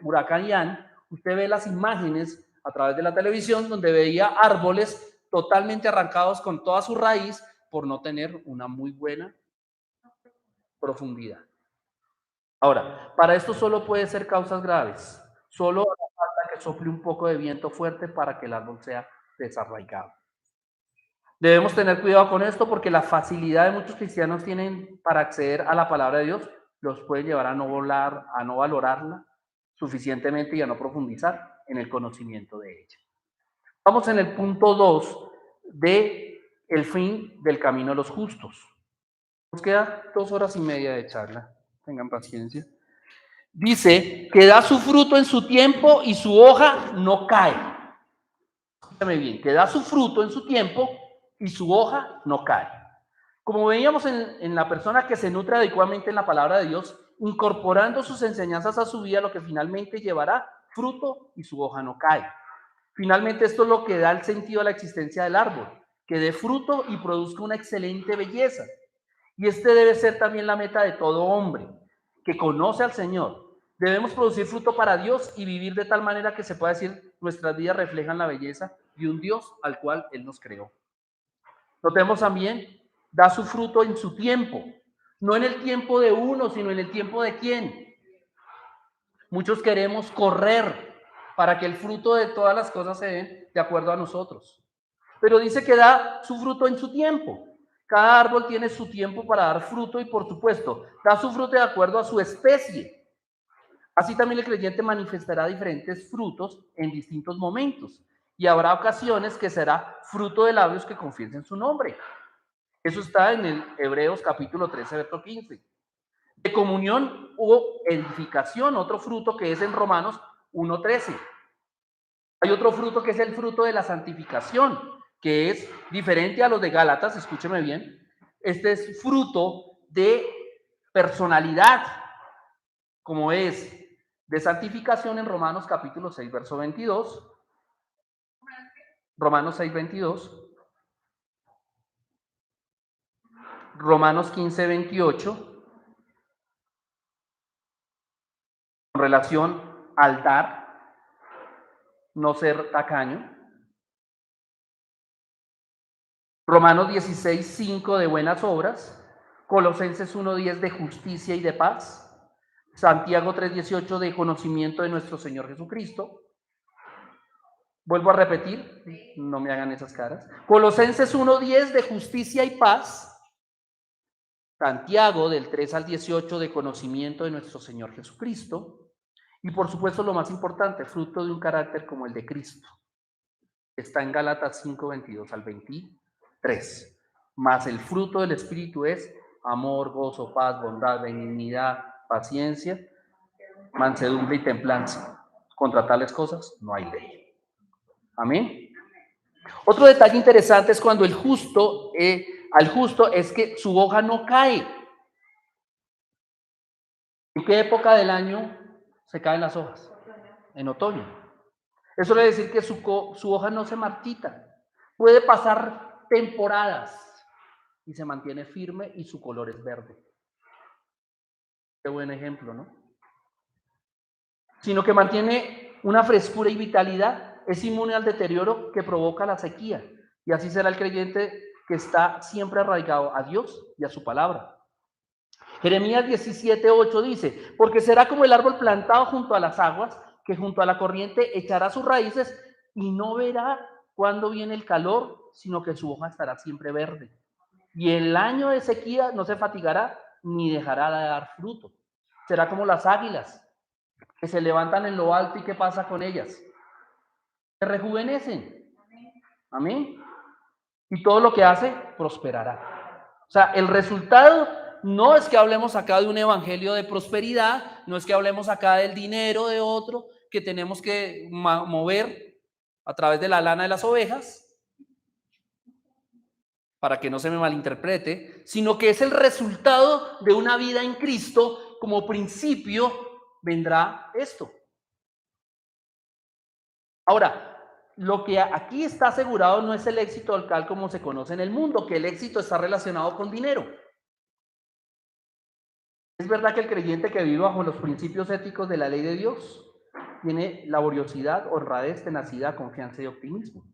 huracán Ian, usted ve las imágenes a través de la televisión donde veía árboles totalmente arrancados con toda su raíz por no tener una muy buena profundidad. Ahora, para esto solo puede ser causas graves. Solo hace falta que sople un poco de viento fuerte para que el árbol sea desarraigado. Debemos tener cuidado con esto porque la facilidad de muchos cristianos tienen para acceder a la palabra de Dios los puede llevar a no valorarla suficientemente y a no profundizar en el conocimiento de ella. Vamos en el punto 2 de el fin del camino de los justos. Nos queda 2 horas y media de charla. Tengan paciencia. Dice que da su fruto en su tiempo y su hoja no cae. Escúchame bien, que da su fruto en su tiempo y su hoja no cae. Como veíamos en la persona que se nutre adecuadamente en la palabra de Dios, incorporando sus enseñanzas a su vida, lo que finalmente llevará fruto y su hoja no cae. Finalmente, esto es lo que da el sentido a la existencia del árbol, que dé fruto y produzca una excelente belleza. Y este debe ser también la meta de todo hombre que conoce al Señor. Debemos producir fruto para Dios y vivir de tal manera que se pueda decir nuestras vidas reflejan la belleza de un Dios al cual Él nos creó. Notemos también, da su fruto en su tiempo, no en el tiempo de uno, sino en el tiempo de quién. Muchos queremos correr para que el fruto de todas las cosas se den de acuerdo a nosotros. Pero dice que da su fruto en su tiempo. Cada árbol tiene su tiempo para dar fruto y, por supuesto, da su fruto de acuerdo a su especie. Así también el creyente manifestará diferentes frutos en distintos momentos. Y habrá ocasiones que será fruto de labios que confiesen su nombre. Eso está en el Hebreos capítulo 13, verso 15. De comunión o edificación, otro fruto que es en Romanos 1:13. Hay otro fruto que es el fruto de la santificación, que es diferente a los de Gálatas, escúcheme bien. Este es fruto de personalidad, como es de santificación en Romanos capítulo 6, verso 22. Romanos 6, 22. Romanos 15, 28. Con relación al dar, no ser tacaño. Romanos 16, 5 de buenas obras. Colosenses 1:10 de justicia y de paz. Santiago 3:18 de conocimiento de nuestro Señor Jesucristo. Vuelvo a repetir, no me hagan esas caras. Colosenses 1:10 de justicia y paz. Santiago del 3 al 18 de conocimiento de nuestro Señor Jesucristo. Y por supuesto lo más importante, fruto de un carácter como el de Cristo. Está en Gálatas 5, 22 al 23. Mas el fruto del Espíritu es amor, gozo, paz, bondad, benignidad, paciencia, mansedumbre y templanza. Contra tales cosas no hay ley. Amén. Otro detalle interesante es cuando al justo es que su hoja no cae. ¿En qué época del año se caen las hojas? En otoño. Eso quiere decir que su hoja no se marchita. Puede pasar temporadas y se mantiene firme y su color es verde. Qué buen ejemplo, ¿no? Sino que mantiene una frescura y vitalidad, es inmune al deterioro que provoca la sequía. Y así será el creyente que está siempre arraigado a Dios y a su palabra. Jeremías 17:8 dice, porque será como el árbol plantado junto a las aguas, que junto a la corriente echará sus raíces y no verá cuándo viene el calor, sino que su hoja estará siempre verde. Y el año de sequía no se fatigará ni dejará de dar fruto. Será como las águilas que se levantan en lo alto y ¿qué pasa con ellas? Se rejuvenecen. Amén. Y todo lo que hace prosperará. O sea, el resultado no es que hablemos acá de un evangelio de prosperidad, no es que hablemos acá del dinero de otro que tenemos que mover a través de la lana de las ovejas, para que no se me malinterprete, sino que es el resultado de una vida en Cristo. Como principio vendrá esto. Ahora, lo que aquí está asegurado no es el éxito local como se conoce en el mundo, que el éxito está relacionado con dinero. Es verdad que el creyente que vive bajo los principios éticos de la ley de Dios tiene laboriosidad, honradez, tenacidad, confianza y optimismo.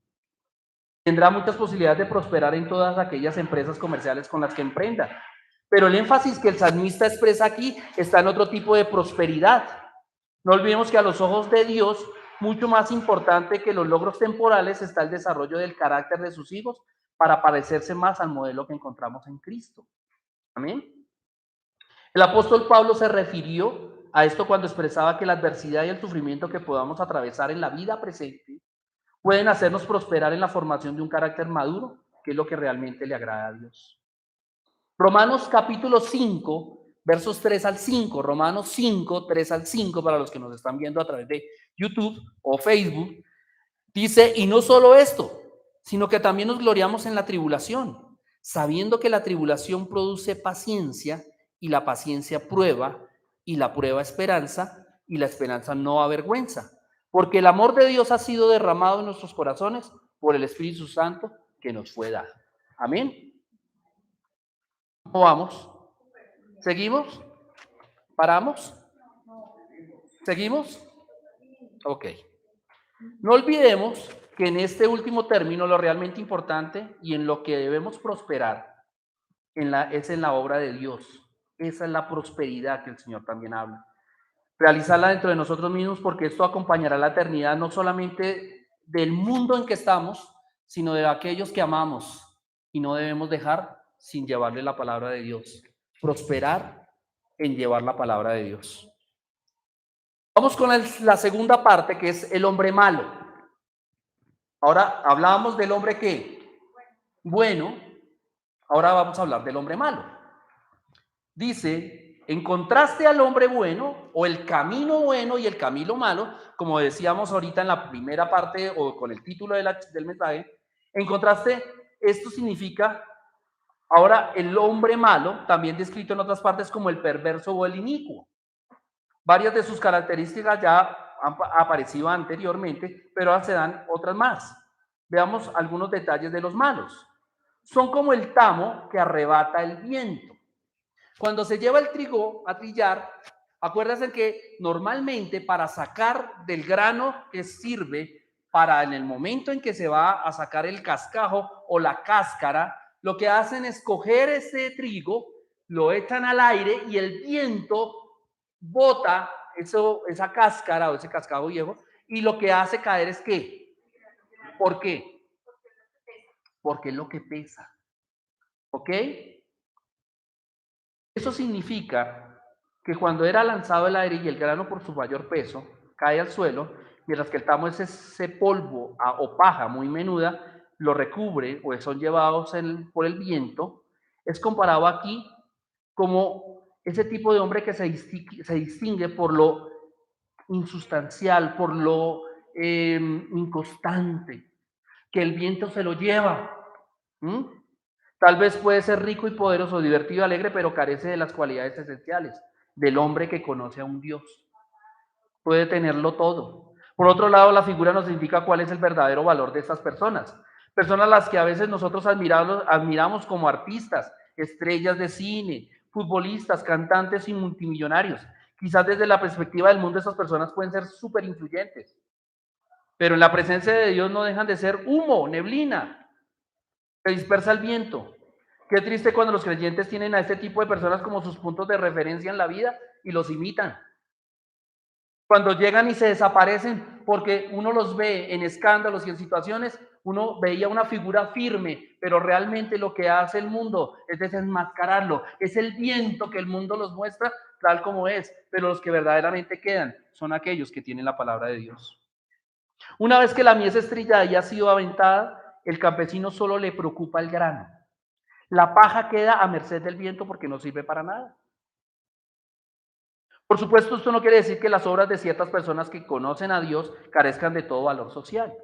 Tendrá muchas posibilidades de prosperar en todas aquellas empresas comerciales con las que emprenda. Pero el énfasis que el salmista expresa aquí está en otro tipo de prosperidad. No olvidemos que a los ojos de Dios, mucho más importante que los logros temporales está el desarrollo del carácter de sus hijos para parecerse más al modelo que encontramos en Cristo. Amén. El apóstol Pablo se refirió a esto cuando expresaba que la adversidad y el sufrimiento que podamos atravesar en la vida presente pueden hacernos prosperar en la formación de un carácter maduro, que es lo que realmente le agrada a Dios. Romanos capítulo 5, versos 3 al 5, Romanos 5, 3 al 5, para los que nos están viendo a través de YouTube o Facebook, dice, y no solo esto, sino que también nos gloriamos en la tribulación, sabiendo que la tribulación produce paciencia, y la paciencia prueba, y la prueba esperanza, y la esperanza no avergüenza, porque el amor de Dios ha sido derramado en nuestros corazones por el Espíritu Santo que nos fue dado. Amén. ¿Cómo vamos? ¿Seguimos? ¿Paramos? ¿Seguimos? Ok. No olvidemos que en este último término lo realmente importante y en lo que debemos prosperar es en la obra de Dios. Esa es la prosperidad que el Señor también habla. Realizarla dentro de nosotros mismos, porque esto acompañará la eternidad no solamente del mundo en que estamos, sino de aquellos que amamos, y no debemos dejar sin llevarle la palabra de Dios. Prosperar en llevar la palabra de Dios. Vamos con la segunda parte, que es el hombre malo. Ahora hablábamos del hombre ¿qué? Bueno. Ahora vamos a hablar del hombre malo. Dice, en contraste al hombre bueno, o el camino bueno y el camino malo, como decíamos ahorita en la primera parte o con el título del mensaje, en contraste, esto significa, ahora el hombre malo, también descrito en otras partes como el perverso o el inicuo. Varias de sus características ya han aparecido anteriormente, pero ahora se dan otras más. Veamos algunos detalles de los malos. Son como el tamo que arrebata el viento. Cuando se lleva el trigo a trillar, acuérdense que normalmente para sacar del grano que sirve para en el momento en que se va a sacar el cascajo o la cáscara, lo que hacen es coger ese trigo, lo echan al aire y el viento bota esa cáscara o ese cascajo viejo, y lo que hace caer es ¿qué? ¿Por qué? Porque es lo que pesa. ¿Ok? Eso significa que cuando era lanzado el aire y el grano por su mayor peso cae al suelo, mientras que el tamo es ese polvo o paja muy menuda, lo recubre o son llevados por el viento, es comparado aquí como ese tipo de hombre que se distingue por lo insustancial, por lo inconstante, que el viento se lo lleva. Tal vez puede ser rico y poderoso, divertido, alegre, pero carece de las cualidades esenciales del hombre que conoce a un Dios. Puede tenerlo todo. Por otro lado, la figura nos indica cuál es el verdadero valor de estas personas. Personas a las que a veces nosotros admiramos como artistas, estrellas de cine, futbolistas, cantantes y multimillonarios. Quizás desde la perspectiva del mundo, esas personas pueden ser súper influyentes. Pero en la presencia de Dios no dejan de ser humo, neblina, que dispersa el viento. Qué triste cuando los creyentes tienen a este tipo de personas como sus puntos de referencia en la vida y los imitan. Cuando llegan y se desaparecen, porque uno los ve en escándalos y en situaciones, uno veía una figura firme, pero realmente lo que hace el mundo es desenmascararlo. Es el viento que el mundo los muestra tal como es, pero los que verdaderamente quedan son aquellos que tienen la palabra de Dios. Una vez que la mies estrellada ya ha sido aventada, el campesino solo le preocupa el grano. La paja queda a merced del viento porque no sirve para nada. Por supuesto, esto no quiere decir que las obras de ciertas personas que conocen a Dios carezcan de todo valor social.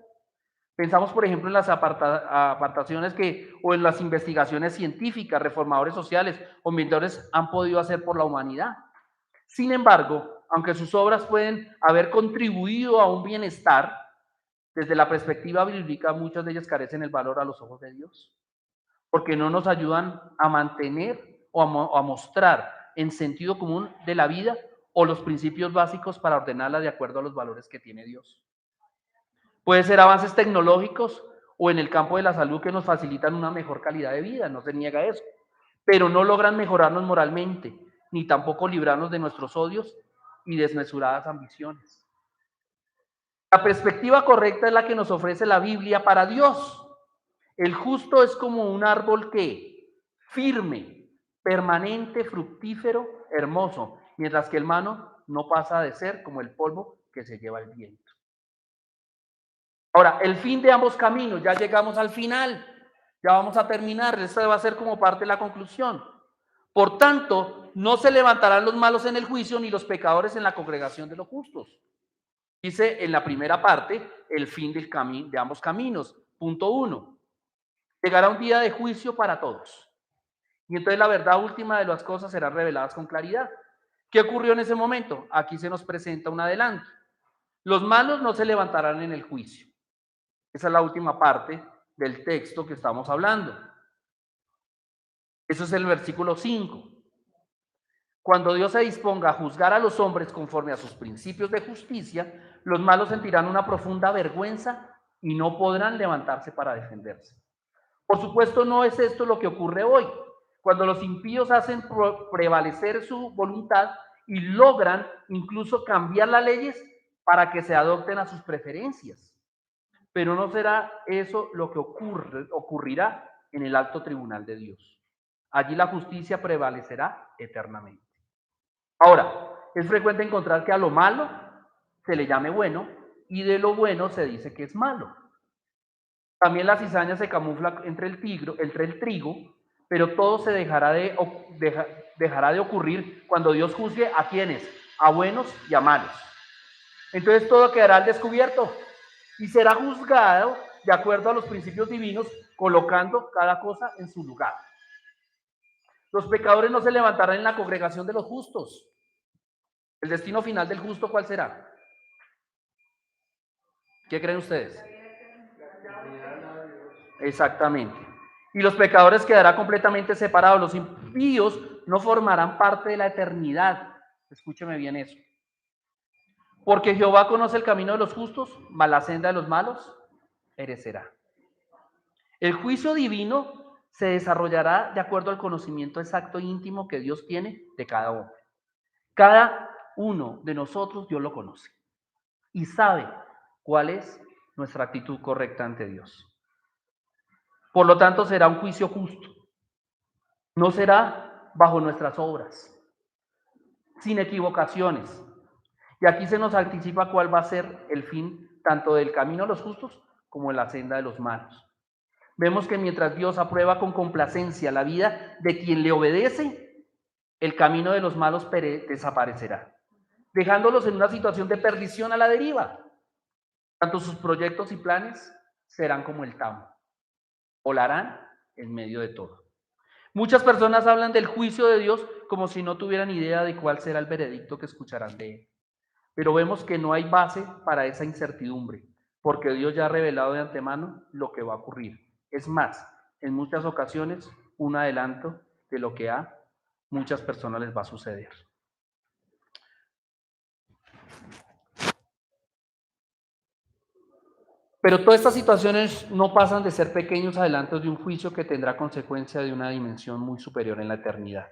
Pensamos, por ejemplo, en las apartaciones o en las investigaciones científicas, reformadores sociales o mentores han podido hacer por la humanidad. Sin embargo, aunque sus obras pueden haber contribuido a un bienestar, desde la perspectiva bíblica, muchas de ellas carecen el valor a los ojos de Dios, porque no nos ayudan a mantener o a mostrar en sentido común de la vida o los principios básicos para ordenarla de acuerdo a los valores que tiene Dios. Puede ser avances tecnológicos o en el campo de la salud que nos facilitan una mejor calidad de vida, no se niega eso, pero no logran mejorarnos moralmente, ni tampoco librarnos de nuestros odios y desmesuradas ambiciones. La perspectiva correcta es la que nos ofrece la Biblia para Dios. El justo es como un árbol que firme, permanente, fructífero, hermoso, mientras que el malo no pasa de ser como el polvo que se lleva el viento. Ahora, el fin de ambos caminos, ya llegamos al final, ya vamos a terminar, esta va a ser como parte de la conclusión. Por tanto, no se levantarán los malos en el juicio ni los pecadores en la congregación de los justos. Dice en la primera parte, el fin de ambos caminos. Punto 1. Llegará un día de juicio para todos. Y entonces la verdad última de las cosas será reveladas con claridad. ¿Qué ocurrió en ese momento? Aquí se nos presenta un adelanto. Los malos no se levantarán en el juicio. Esa es la última parte del texto que estamos hablando. Eso es el versículo 5. Cuando Dios se disponga a juzgar a los hombres conforme a sus principios de justicia, los malos sentirán una profunda vergüenza y no podrán levantarse para defenderse. Por supuesto, no es esto lo que ocurre hoy, cuando los impíos hacen prevalecer su voluntad y logran incluso cambiar las leyes para que se adopten a sus preferencias. Pero no será eso lo que ocurrirá en el alto tribunal de Dios. Allí la justicia prevalecerá eternamente. Ahora, es frecuente encontrar que a lo malo se le llame bueno y de lo bueno se dice que es malo. También la cizaña se camufla entre el trigo, pero todo se dejará de ocurrir cuando Dios juzgue a quienes, a buenos y a malos. Entonces todo quedará al descubierto y será juzgado de acuerdo a los principios divinos, colocando cada cosa en su lugar. Los pecadores no se levantarán en la congregación de los justos. ¿El destino final del justo cuál será? ¿Qué creen ustedes? Exactamente. Y los pecadores quedarán completamente separados. Los impíos no formarán parte de la eternidad. Escúcheme bien eso. Porque Jehová conoce el camino de los justos, mas la senda de los malos perecerá. El juicio divino se desarrollará de acuerdo al conocimiento exacto e íntimo que Dios tiene de cada hombre. Cada uno de nosotros Dios lo conoce y sabe cuál es nuestra actitud correcta ante Dios. Por lo tanto, será un juicio justo. No será bajo nuestras obras, sin equivocaciones. Y aquí se nos anticipa cuál va a ser el fin tanto del camino de los justos como de la senda de los malos. Vemos que mientras Dios aprueba con complacencia la vida de quien le obedece, el camino de los malos desaparecerá, dejándolos en una situación de perdición a la deriva. Tanto sus proyectos y planes serán como el tamo. Volarán en medio de todo. Muchas personas hablan del juicio de Dios como si no tuvieran idea de cuál será el veredicto que escucharán de él. Pero vemos que no hay base para esa incertidumbre, porque Dios ya ha revelado de antemano lo que va a ocurrir. Es más, en muchas ocasiones, un adelanto de lo que a muchas personas les va a suceder. Pero todas estas situaciones no pasan de ser pequeños adelantos de un juicio que tendrá consecuencia de una dimensión muy superior en la eternidad.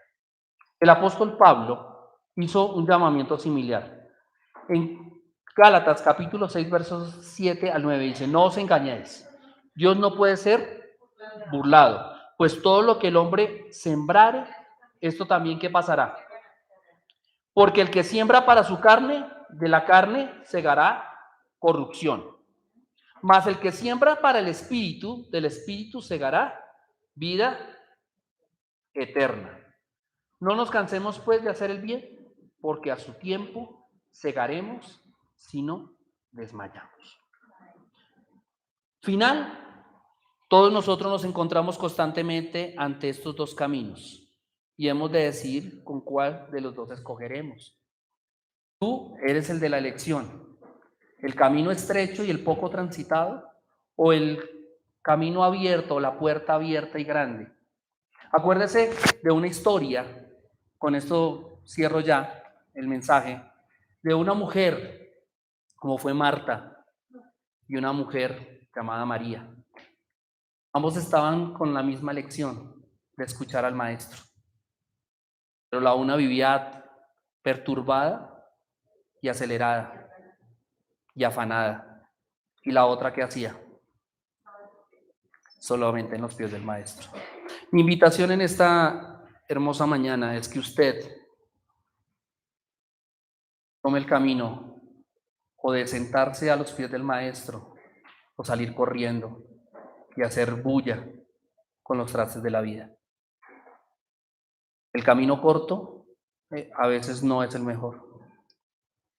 El apóstol Pablo hizo un llamamiento similar. En Gálatas capítulo 6, versos 7 al 9 dice: no os engañéis, Dios no puede ser burlado, pues todo lo que el hombre sembrare, esto también ¿qué pasará? Porque el que siembra para su carne, de la carne segará corrupción. Mas el que siembra para el Espíritu, del Espíritu segará vida eterna. No nos cansemos pues de hacer el bien, porque a su tiempo segaremos si no desmayamos. Final, todos nosotros nos encontramos constantemente ante estos dos caminos y hemos de decidir con cuál de los dos escogeremos. Tú eres el de la elección. ¿El camino estrecho y el poco transitado? ¿O el camino abierto, la puerta abierta y grande? Acuérdese de una historia, con esto cierro ya el mensaje, de una mujer, como fue Marta, y una mujer llamada María. Ambos estaban con la misma lección de escuchar al maestro, pero la una vivía perturbada y acelerada y afanada. ¿Y la otra qué hacía? Solamente en los pies del maestro. Mi invitación en esta hermosa mañana es que usted tome el camino o de sentarse a los pies del maestro o salir corriendo y hacer bulla con los trastes de la vida. El camino corto a veces no es el mejor.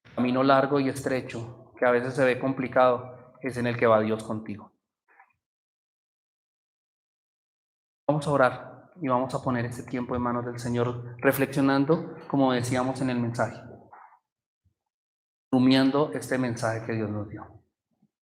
El camino largo y estrecho, que a veces se ve complicado, es en el que va Dios contigo. Vamos a orar y vamos a poner este tiempo en manos del Señor, reflexionando, como decíamos en el mensaje, rumiando este mensaje que Dios nos dio.